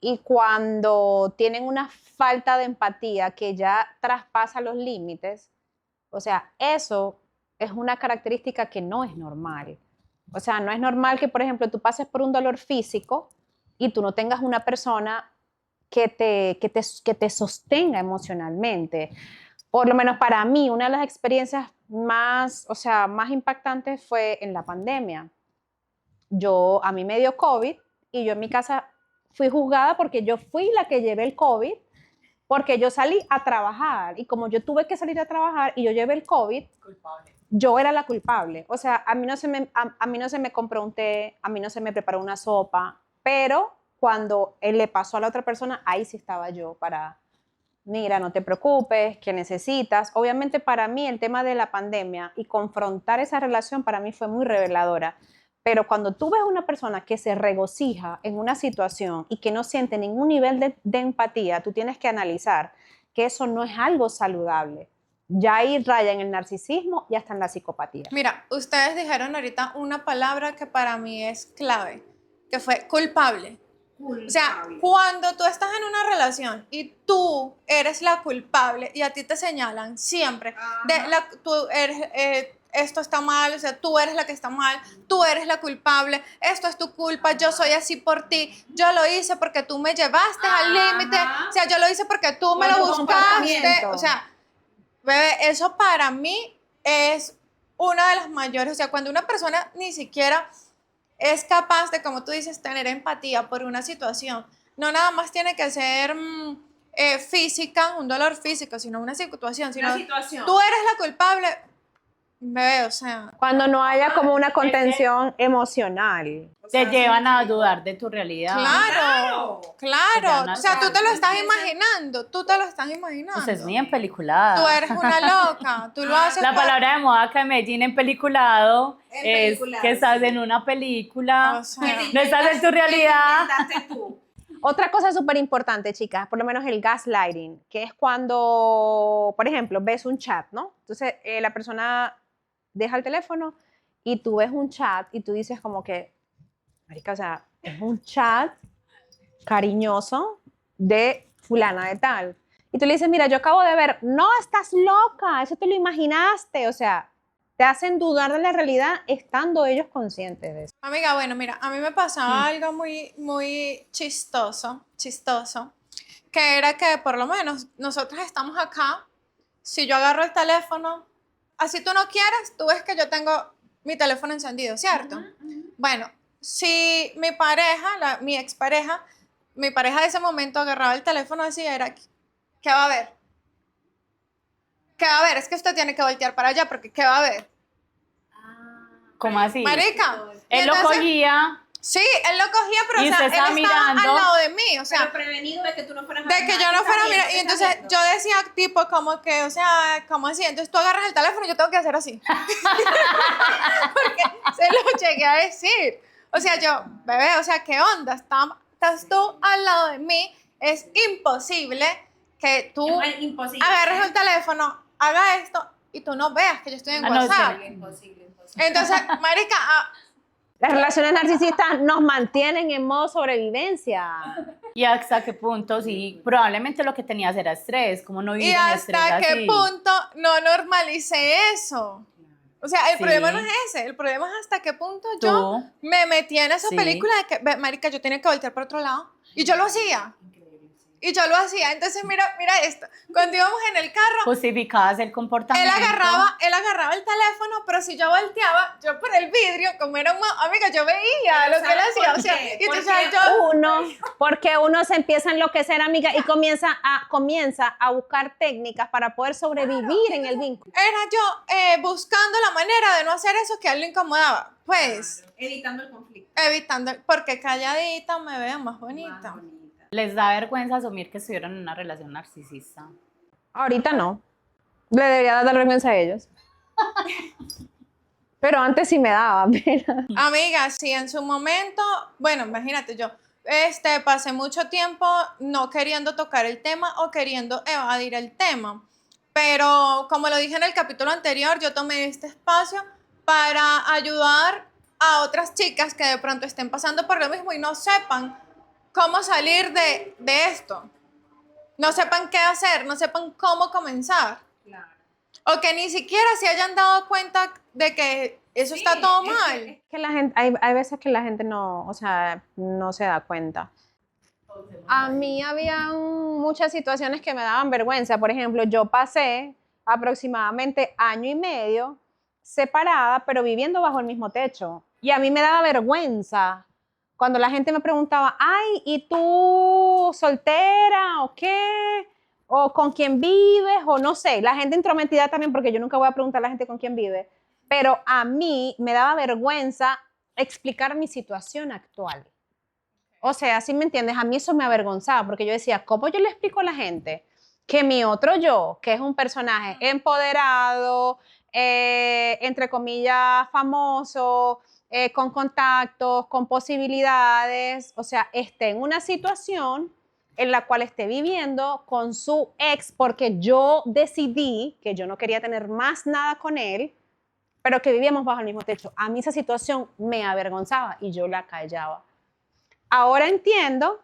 y cuando tienen una falta de empatía que ya traspasa los límites. O sea, eso es una característica que no es normal. O sea, no es normal que, por ejemplo, tú pases por un dolor físico y tú no tengas una persona que te sostenga emocionalmente. Por lo menos para mí, una de las experiencias más, o sea, más impactantes fue en la pandemia. A mí me dio COVID y yo en mi casa fui juzgada porque yo fui la que llevé el COVID, porque yo salí a trabajar y como yo tuve que salir a trabajar y yo llevé el COVID, yo era la culpable. O sea, a mí no se me compró un té, a mí no se me preparó una sopa, pero cuando él le pasó a la otra persona, ahí sí estaba yo para, mira, no te preocupes, ¿qué necesitas? Obviamente para mí el tema de la pandemia y confrontar esa relación para mí fue muy reveladora. Pero cuando tú ves a una persona que se regocija en una situación y que no siente ningún nivel de empatía, tú tienes que analizar que eso no es algo saludable. Ya ahí raya en el narcisismo y hasta en la psicopatía. Mira, ustedes dijeron ahorita una palabra que para mí es clave, que fue culpable. O sea, cuando tú estás en una relación y tú eres la culpable y a ti te señalan siempre, tú eres, esto está mal, o sea, tú eres la que está mal, tú eres la culpable, esto es tu culpa, yo soy así por ti, yo lo hice porque tú me llevaste al límite, o sea, yo lo hice porque tú me Por lo tu buscaste, comportamiento. o sea, bebé, eso para mí es una de las mayores, o sea, cuando una persona ni siquiera es capaz de, como tú dices, tener empatía por una situación. No nada más tiene que ser física, un dolor físico, sino una situación. Sino situación. tú eres la culpable, bebé, o sea. Cuando no haya como una contención emocional. Te llevan a dudar de tu realidad. Claro, Te claro. dan O sea, tú te lo estás Empieza- imaginando, tú te lo estás imaginando. Pues es muy empeliculada. Tú eres una loca, tú lo haces La para- palabra de moda acá en Medellín, empeliculado, es Empeliculado, que estás sí. en una película, O sea, no estás en tu realidad. Inventaste tú. Otra cosa súper importante, chicas, por lo menos el gaslighting, que es cuando, por ejemplo, ves un chat, ¿no? Entonces, la persona deja el teléfono y tú ves un chat y tú dices como que, marica, o sea, es un chat cariñoso de fulana de tal. Y tú le dices, mira, yo acabo de ver, no, estás loca, eso te lo imaginaste, o sea, te hacen dudar de la realidad estando ellos conscientes de eso. amiga, bueno, mira, a mí me pasaba algo muy, muy chistoso, que era que por lo menos nosotros estamos acá, si yo agarro el teléfono, así tú no quieres, tú ves que yo tengo mi teléfono encendido, ¿cierto? Bueno, si mi pareja, mi expareja, mi pareja de ese momento agarraba el teléfono así, era, ¿qué va a ver? ¿Qué va a ver? Es que usted tiene que voltear para allá porque ¿qué va a ver? ¿Cómo así? Marica. Y Él lo entonces- cogía Sí, él lo cogía, pero Y o sea, usted él estaba estaba mirando. al lado de mí, o sea, Pero prevenido de que tú no fueras a de ver que nada, yo no ¿qué fuera a estás mirar. Y viendo? ¿Qué entonces estás yo decía, tipo, como que, o sea, como así. Entonces tú agarras el teléfono y yo tengo que hacer así. Porque se lo llegué a decir. O sea, yo, bebé, o sea, ¿qué onda? Estás tú al lado de mí. Es imposible que tú viendo? Es imposible. agarres el teléfono, haga esto y tú no veas que yo estoy en Ah, no, WhatsApp. sí. Imposible, imposible. Entonces, marica, Las relaciones narcisistas nos mantienen en modo sobrevivencia. y hasta qué punto, sí, probablemente lo que tenías era estrés, como no vivir ¿y en estrés hasta qué así. punto no normalicé eso? O sea, el Sí. problema no es ese, el problema es hasta qué punto yo Tú, me metí en esa Sí. película de que, marica, yo tenía que voltear por otro lado. Y yo lo hacía. Increíble, sí. Y yo lo hacía. Entonces, mira esto. Cuando íbamos en el carro, Justificabas el comportamiento. él agarraba el teléfono, pero si yo volteaba, yo por el vidrio, como era un amiga, yo veía lo que él hacía. O sea, y entonces Porque uno se empieza a enloquecer, amiga, y comienza a buscar técnicas para poder sobrevivir en el vínculo. era yo buscando la manera de no hacer eso que a él le incomodaba. Pues, Evitando el conflicto. evitando, porque calladita me veo más bonita. Más bonita. ¿Les da vergüenza asumir que estuvieron en una relación narcisista? Ahorita no. Le debería dar vergüenza a ellos. Pero antes sí me daba pena. Amiga, sí, en su momento, bueno, imagínate yo, pasé mucho tiempo no queriendo tocar el tema o queriendo evadir el tema. Pero como lo dije en el capítulo anterior, yo tomé este espacio para ayudar a otras chicas que de pronto estén pasando por lo mismo y no sepan cómo salir de esto. No sepan qué hacer, no sepan cómo comenzar. Claro. O que ni siquiera se hayan dado cuenta de que eso Sí, está todo es mal. que- Que la gente, hay veces que la gente no, o sea, no se da cuenta. A mí había muchas situaciones que me daban vergüenza. Por ejemplo, yo pasé aproximadamente año y medio separada, pero viviendo bajo el mismo techo. Y a mí me daba vergüenza cuando la gente me preguntaba, ay, ¿y tú soltera o qué? ¿O con quién vives? O no sé, la gente intrometida también, porque yo nunca voy a preguntar a la gente con quién vive. Pero a mí me daba vergüenza explicar mi situación actual. O sea, ¿sí me entiendes? A mí eso me avergonzaba porque yo decía, ¿cómo yo le explico a la gente que mi otro yo, que es un personaje empoderado, entre comillas, famoso, con contactos, con posibilidades, o sea, esté en una situación en la cual esté viviendo con su ex porque yo decidí que yo no quería tener más nada con él, pero que vivíamos bajo el mismo techo? A mí esa situación me avergonzaba y yo la callaba. Ahora entiendo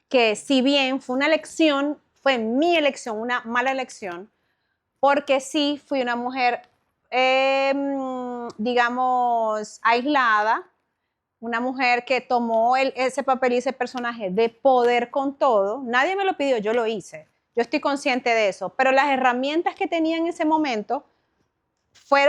que si bien fue una elección, fue mi elección, una mala elección, porque sí fui una mujer, digamos, aislada, una mujer que tomó ese papel y ese personaje de poder con todo. Nadie me lo pidió, yo lo hice. Yo estoy consciente de eso, pero las herramientas que tenía en ese momento fue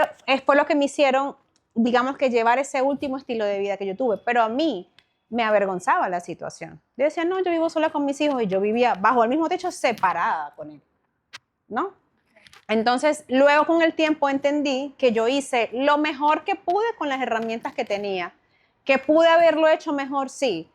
lo que me hicieron, digamos, que llevar ese último estilo de vida que yo tuve. Pero a mí me avergonzaba la situación. Yo decía, no, yo vivo sola con mis hijos y yo vivía bajo el mismo techo separada con él, ¿no? Entonces, luego con el tiempo entendí que yo hice lo mejor que pude con las herramientas que tenía, que pude haberlo hecho mejor, sí,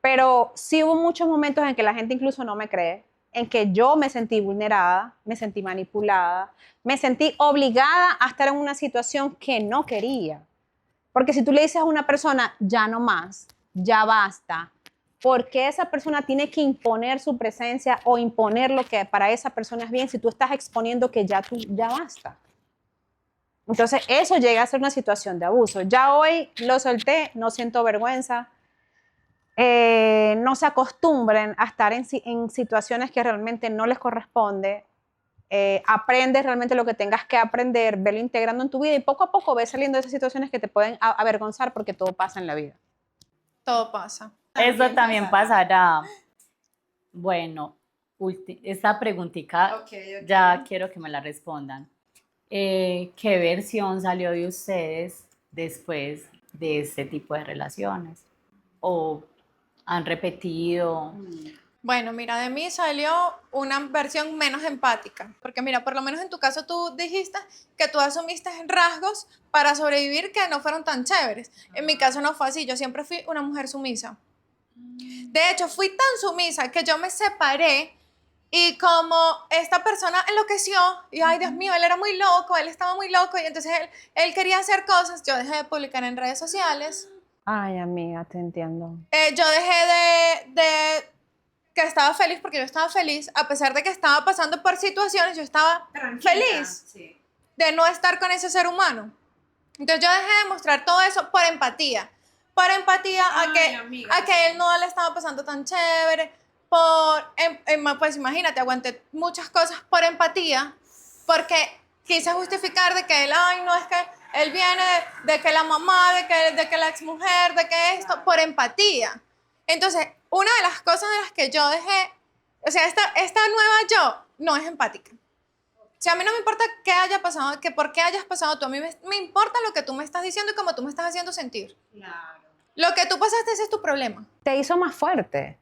pero sí hubo muchos momentos en que la gente incluso no me cree, en que yo me sentí vulnerada, me sentí manipulada, me sentí obligada a estar en una situación que no quería. Porque si tú le dices a una persona, ya no más, ya basta, ¿por qué esa persona tiene que imponer su presencia o imponer lo que para esa persona es bien si tú estás exponiendo que ya basta? Entonces eso llega a ser una situación de abuso. Ya hoy lo solté, no siento vergüenza. No se acostumbren a estar en situaciones que realmente no les corresponde. Aprende realmente lo que tengas que aprender, velo integrando en tu vida y poco a poco ves saliendo de esas situaciones que te pueden avergonzar porque todo pasa en la vida. Todo pasa. Eso también pasará. Bueno, esta preguntita Ok. ya quiero que me la respondan. ¿Qué versión salió de ustedes después de este tipo de relaciones? ¿O han repetido? Bueno, mira, de mí salió una versión menos empática, porque mira, por lo menos en tu caso tú dijiste que tú asumiste rasgos para sobrevivir que no fueron tan chéveres. En mi caso no fue así, yo siempre fui una mujer sumisa. De hecho, fui tan sumisa que yo me separé y como esta persona enloqueció y ay Dios mío, él era muy loco, él estaba muy loco y entonces él quería hacer cosas, yo dejé de publicar en redes sociales. Ay, amiga, te entiendo. Yo dejé de que estaba feliz porque yo estaba feliz, a pesar de que estaba pasando por situaciones, yo estaba Tranquila. feliz Sí. de no estar con ese ser humano. Entonces yo dejé de mostrar todo eso por empatía. Por empatía Ay, amiga, a que sí. él no le estaba pasando tan chévere. Pues imagínate, aguanté muchas cosas por empatía, porque quise justificar de que él, ay, no, es que él viene de que la mamá, de que la exmujer, de que esto, por empatía. Entonces, una de las cosas de las que yo dejé O sea, esta nueva yo no es empática. O sea, a mí no me importa qué haya pasado, que por qué hayas pasado tú. A mí me importa lo que tú me estás diciendo y cómo tú me estás haciendo sentir. Claro. Lo que tú pasaste, ese es tu problema. Te hizo más fuerte.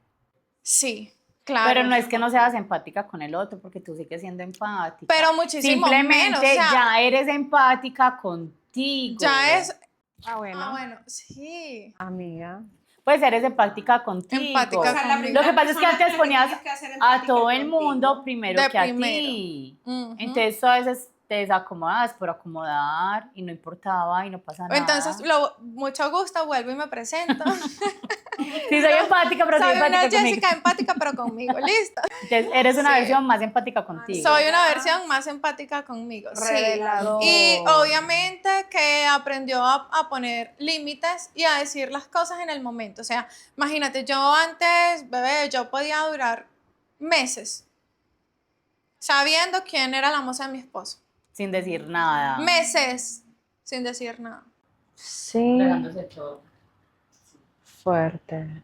Sí, claro. Pero no es que no seas empática con el otro, porque tú sigues siendo empática. Pero muchísimo Simplemente menos. O sea, ya eres empática contigo. ya es... Ah, bueno. Ah, bueno, sí. Amiga. Pues eres empática contigo. Empática O sea, la conmigo. primera Lo que pasa es que persona antes con la ponías tienes que hacer a empática todo es el contigo. mundo primero De que a primero. ti. Ujú. Entonces tú a veces te desacomodas por acomodar y no importaba y no pasa nada. Entonces, mucho gusto, vuelvo y me presento. Sí, soy empática, pero soy Soy una empática conmigo. Jessica empática, pero conmigo. Listo. Entonces eres una Sí. versión más empática contigo. Soy una versión más empática conmigo. Sí. Revelador. Y obviamente que aprendió a poner límites y a decir las cosas en el momento. O sea, imagínate, yo antes, bebé, yo podía durar meses sabiendo quién era la moza de mi esposo. Sin decir nada. Meses sin decir nada. Sí. Dejándose todo. Fuerte.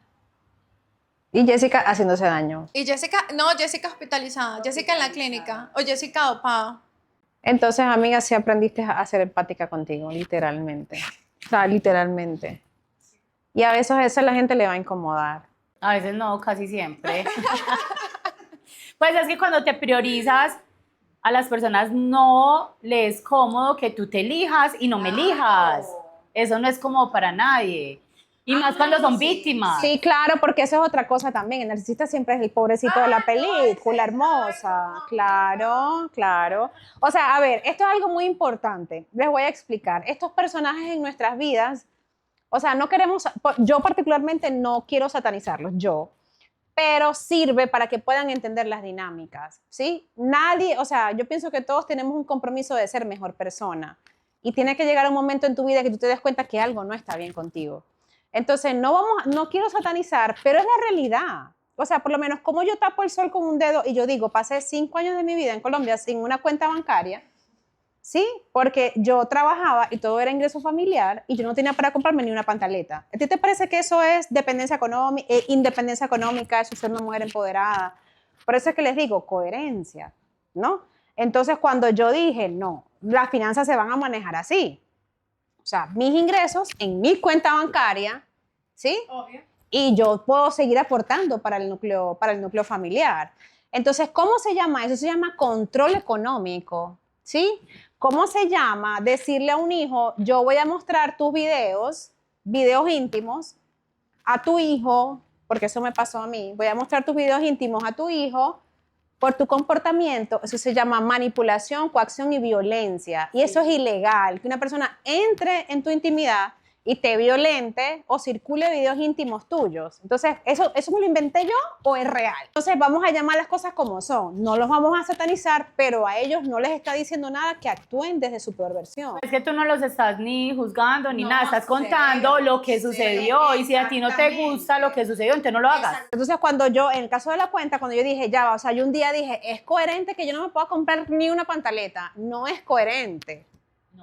Y Jessica haciéndose daño. Y Jessica, no, Jessica hospitalizada, Jessica en la clínica o Jessica dopada. Entonces, amiga, sí aprendiste a ser empática contigo, literalmente. O sea, literalmente. Y a veces eso a la gente le va a incomodar. A veces no, casi siempre. Pues es que cuando te priorizas, a las personas no les es cómodo que tú te elijas y no me elijas. Eso no es cómodo para nadie. Y más cuando son víctimas. Sí, claro, porque eso es otra cosa también. El narcisista siempre es el pobrecito de la película, hermosa. Claro, claro. O sea, a ver, esto es algo muy importante. Les voy a explicar. Estos personajes en nuestras vidas, o sea, no queremos, yo particularmente no quiero satanizarlos, pero sirve para que puedan entender las dinámicas, ¿sí? Nadie, o sea, yo pienso que todos tenemos un compromiso de ser mejor persona y tiene que llegar un momento en tu vida que tú te des cuenta que algo no está bien contigo. Entonces, no quiero satanizar, pero es la realidad. O sea, por lo menos como yo tapo el sol con un dedo y yo digo, pasé 5 años de mi vida en Colombia sin una cuenta bancaria, ¿sí? Porque yo trabajaba y todo era ingreso familiar y yo no tenía para comprarme ni una pantaleta. ¿A ti te parece que eso es independencia económica, eso es ser una mujer empoderada? Por eso es que les digo, coherencia, ¿no? Entonces, cuando yo dije, no, las finanzas se van a manejar así. O sea, mis ingresos en mi cuenta bancaria, ¿sí? Obvio. Y yo puedo seguir aportando para el núcleo familiar. Entonces, ¿cómo se llama eso? Se llama control económico, ¿sí? ¿Cómo se llama decirle a un hijo, yo voy a mostrar tus videos íntimos a tu hijo, porque eso me pasó a mí, voy a mostrar tus videos íntimos a tu hijo por tu comportamiento? Eso se llama manipulación, coacción y violencia. Y eso es ilegal, que una persona entre en tu intimidad y te violente o circule videos íntimos tuyos. Entonces, ¿eso me lo inventé yo o es real? Entonces, vamos a llamar las cosas como son. No los vamos a satanizar, pero a ellos no les está diciendo nada que actúen desde su peor versión. Es que tú no los estás ni juzgando ni No, nada, estás contando lo que sucedió y si a ti no te gusta lo que sucedió, entonces no lo hagas. Entonces, cuando yo, en el caso de la cuenta, cuando yo dije, ya, o sea, yo un día dije, es coherente que yo no me pueda comprar ni una pantaleta. No es coherente.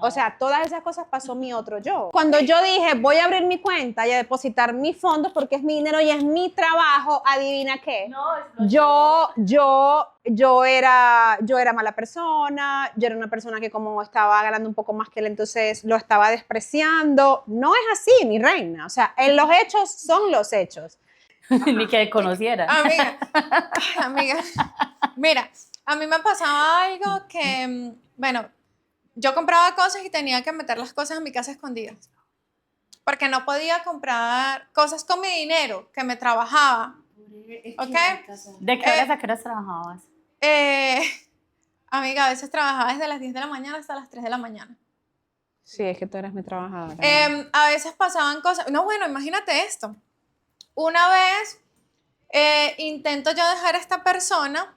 O sea, todas esas cosas pasó mi otro yo. Cuando yo dije, voy a abrir mi cuenta y a depositar mis fondos porque es mi dinero y es mi trabajo, adivina qué. Yo era mala persona, yo era una persona que como estaba ganando un poco más que él, entonces lo estaba despreciando. No es así, mi reina. O sea, en los hechos son los hechos. Ni que conociera. Amiga, mira, a mí me pasaba algo que, bueno, yo compraba cosas y tenía que meter las cosas en mi casa escondidas. Porque no podía comprar cosas con mi dinero que me trabajaba. ¿Ok? ¿De qué horas a qué horas trabajabas? Amiga, a veces trabajaba desde las 10 de la mañana hasta las 3 de la mañana. Sí, es que tú eres mi trabajadora. A veces pasaban cosas. No, bueno, imagínate esto. Una vez intento yo dejar a esta persona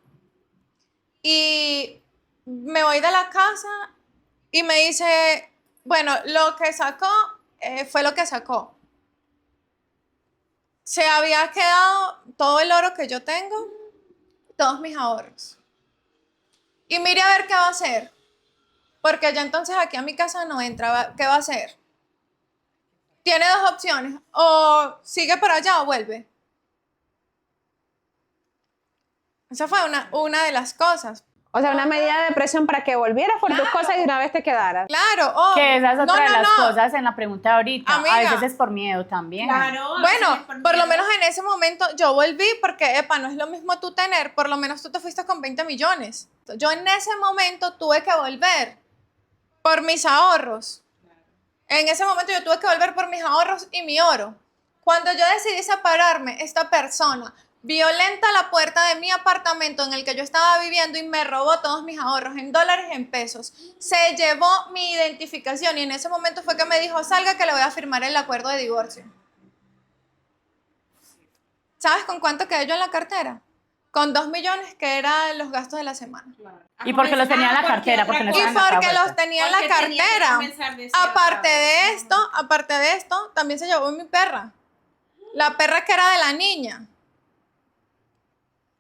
y me voy de la casa y me dice, bueno, lo que sacó fue lo que sacó. Se había quedado todo el oro que yo tengo, todos mis ahorros. Y mire a ver qué va a hacer. Porque ya entonces aquí a mi casa no entra. ¿Qué va a hacer? Tiene 2 opciones. O sigue por allá o vuelve. Esa fue una de las cosas. O sea, una medida de presión para que volvieras por tus cosas y de una vez te quedaras. Claro, oh, Que esa es otra de las no. cosas en la pregunta de ahorita. Amiga. A veces es por miedo también. Claro. Bueno, por lo menos en ese momento yo volví porque, epa, no es lo mismo tú tener, por lo menos tú te fuiste con 20 millones. Yo en ese momento tuve que volver por mis ahorros. En ese momento yo tuve que volver por mis ahorros y mi oro. Cuando yo decidí separarme, esta persona violenta la puerta de mi apartamento en el que yo estaba viviendo y me robó todos mis ahorros en dólares y en pesos. Se llevó mi identificación y en ese momento fue que me dijo, salga que le voy a firmar el acuerdo de divorcio. ¿Sabes con cuánto quedé yo en la cartera? Con 2 millones, que eran los gastos de la semana. Y porque los tenía en la cartera, porque no Y estaban en la porque caja los tenía en Porque la tenía que cartera. comenzar de cierta Aparte de esto, también se llevó mi perra. La perra que era de la niña.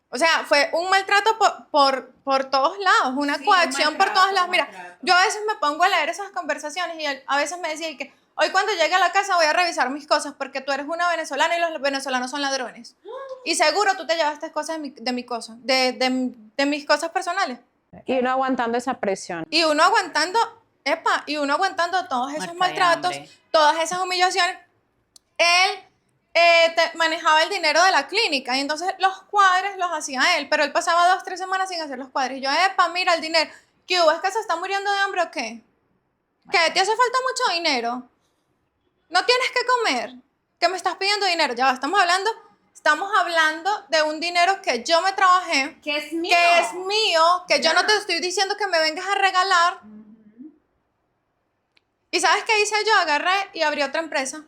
O sea, fue un maltrato por todos lados, una Sí, coacción un por todos lados. maltrato. Mira, yo a veces me pongo a leer esas conversaciones y él a veces me decía y que hoy cuando llegue a la casa voy a revisar mis cosas porque tú eres una venezolana y los venezolanos son ladrones. Y seguro tú te llevaste cosas de mis cosas personales. Y uno aguantando esa presión. Y uno aguantando, y uno aguantando todos esos Muerta de maltratos, hambre. todas esas humillaciones. Él manejaba el dinero de la clínica y entonces los cuadres los hacía él, pero él pasaba 2, 3 semanas sin hacer los cuadres. Y yo, mira el dinero. ¿Qué hubo? ¿Es que se está muriendo de hambre o qué? ¿Qué? ¿Te hace falta mucho dinero? ¿No tienes que comer? ¿Que me estás pidiendo dinero? Ya, estamos hablando de un dinero que yo me trabajé, Que es mío. que es mío, que yo no te estoy diciendo que me vengas a regalar. ¿Y sabes qué hice yo? Agarré y abrí otra empresa.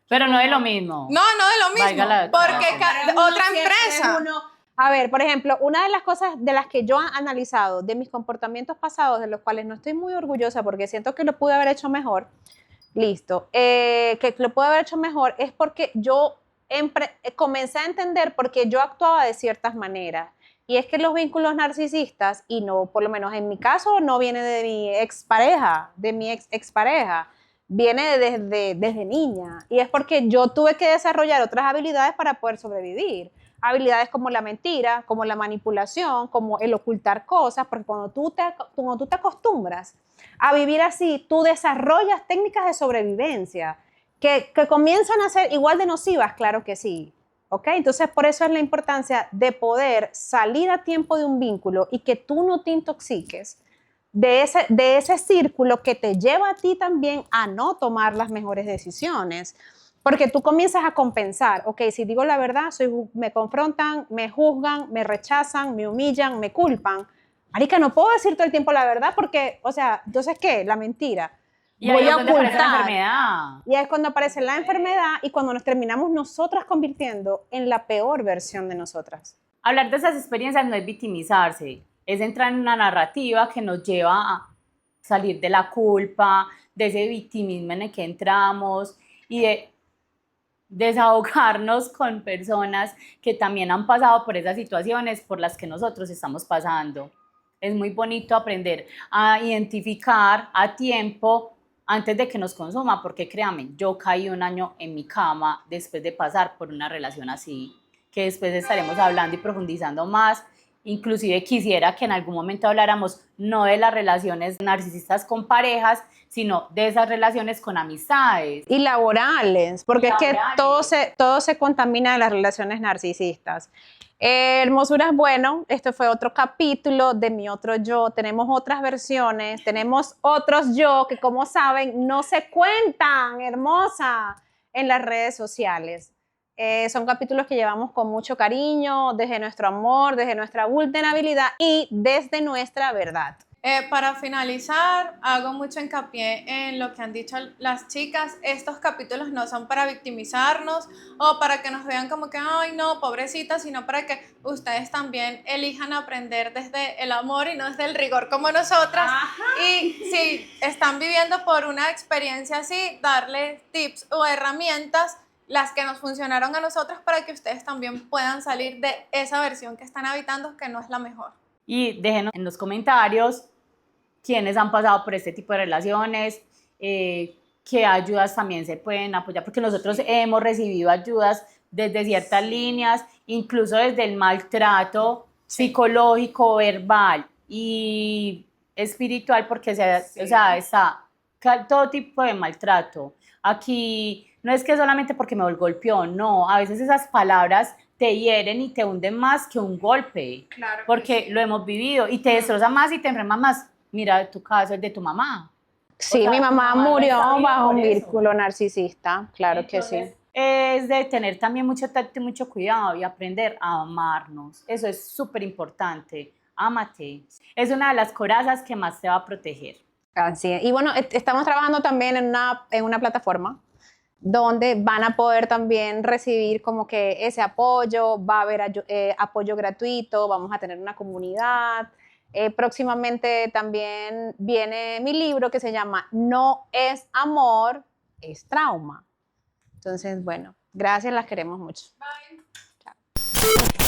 Pero no es lo mismo. No de lo mismo, Valga la porque aclaración. otra empresa. A ver, por ejemplo, una de las cosas de las que yo he analizado de mis comportamientos pasados, de los cuales no estoy muy orgullosa porque siento que lo pude haber hecho mejor, que lo pude haber hecho mejor, es porque yo comencé a entender por qué yo actuaba de ciertas maneras. Y es que los vínculos narcisistas, y no, por lo menos en mi caso, no viene de mi expareja, viene desde niña. Y es porque yo tuve que desarrollar otras habilidades para poder sobrevivir. Habilidades como la mentira, como la manipulación, como el ocultar cosas, porque cuando tú te acostumbras a vivir así, tú desarrollas técnicas de sobrevivencia que comienzan a ser igual de nocivas, claro que sí. ¿Ok? Entonces, por eso es la importancia de poder salir a tiempo de un vínculo y que tú no te intoxiques de ese círculo que te lleva a ti también a no tomar las mejores decisiones. Porque tú comienzas a compensar, ok, si digo la verdad, me confrontan, me juzgan, me rechazan, me humillan, me culpan. Marica, no puedo decir todo el tiempo la verdad porque, o sea, entonces, ¿qué? La mentira. Y ahí es donde aparece la enfermedad. Y ahí es cuando aparece la enfermedad y cuando nos terminamos nosotras convirtiendo en la peor versión de nosotras. Hablar de esas experiencias no es victimizarse, es entrar en una narrativa que nos lleva a salir de la culpa, de ese victimismo en el que entramos y de desahogarnos con personas que también han pasado por esas situaciones por las que nosotros estamos pasando. Es muy bonito aprender a identificar a tiempo antes de que nos consuma, porque créanme, yo caí 1 año en mi cama después de pasar por una relación así, que después estaremos hablando y profundizando más. Inclusive quisiera que en algún momento habláramos no de las relaciones narcisistas con parejas, sino de esas relaciones con amistades. Y laborales, porque es que todo se contamina de las relaciones narcisistas. Hermosuras, bueno, este fue otro capítulo de mi otro yo. Tenemos otras versiones, tenemos otros yo que, como saben, no se cuentan, hermosa, en las redes sociales. Son capítulos que llevamos con mucho cariño, desde nuestro amor, desde nuestra vulnerabilidad y desde nuestra verdad. Para finalizar, hago mucho hincapié en lo que han dicho las chicas. Estos capítulos no son para victimizarnos o para que nos vean como que, ay, no, pobrecita, sino para que ustedes también elijan aprender desde el amor y no desde el rigor como nosotras. Ajá. Y si están viviendo por una experiencia así, darles tips o herramientas, las que nos funcionaron a nosotros, para que ustedes también puedan salir de esa versión que están habitando, que no es la mejor. Y déjenos en los comentarios quiénes han pasado por este tipo de relaciones, qué ayudas también se pueden apoyar, porque nosotros hemos recibido ayudas desde ciertas líneas, incluso desde el maltrato psicológico, verbal y espiritual, porque o sea, está todo tipo de maltrato. Aquí no es que solamente porque me golpeó, no, a veces esas palabras te hieren y te hunden más que un golpe, Claro que porque sí. lo hemos vivido y te destroza más y te enferma más. Mira tu caso, el de tu mamá. Sí, O sea, mi tu mamá mamá no murió está viva bajo por un eso. vínculo narcisista, claro que sí. Entonces, es de tener también mucho tacto y mucho cuidado y aprender a amarnos. Eso es súper importante. Ámate. Es una de las corazas que más te va a proteger. Así es. Y bueno, estamos trabajando también en una plataforma donde van a poder también recibir como que ese apoyo, va a haber apoyo gratuito, vamos a tener una comunidad. Próximamente también viene mi libro que se llama No es amor, es trauma. Entonces, bueno, gracias, las queremos mucho. Bye. Chao.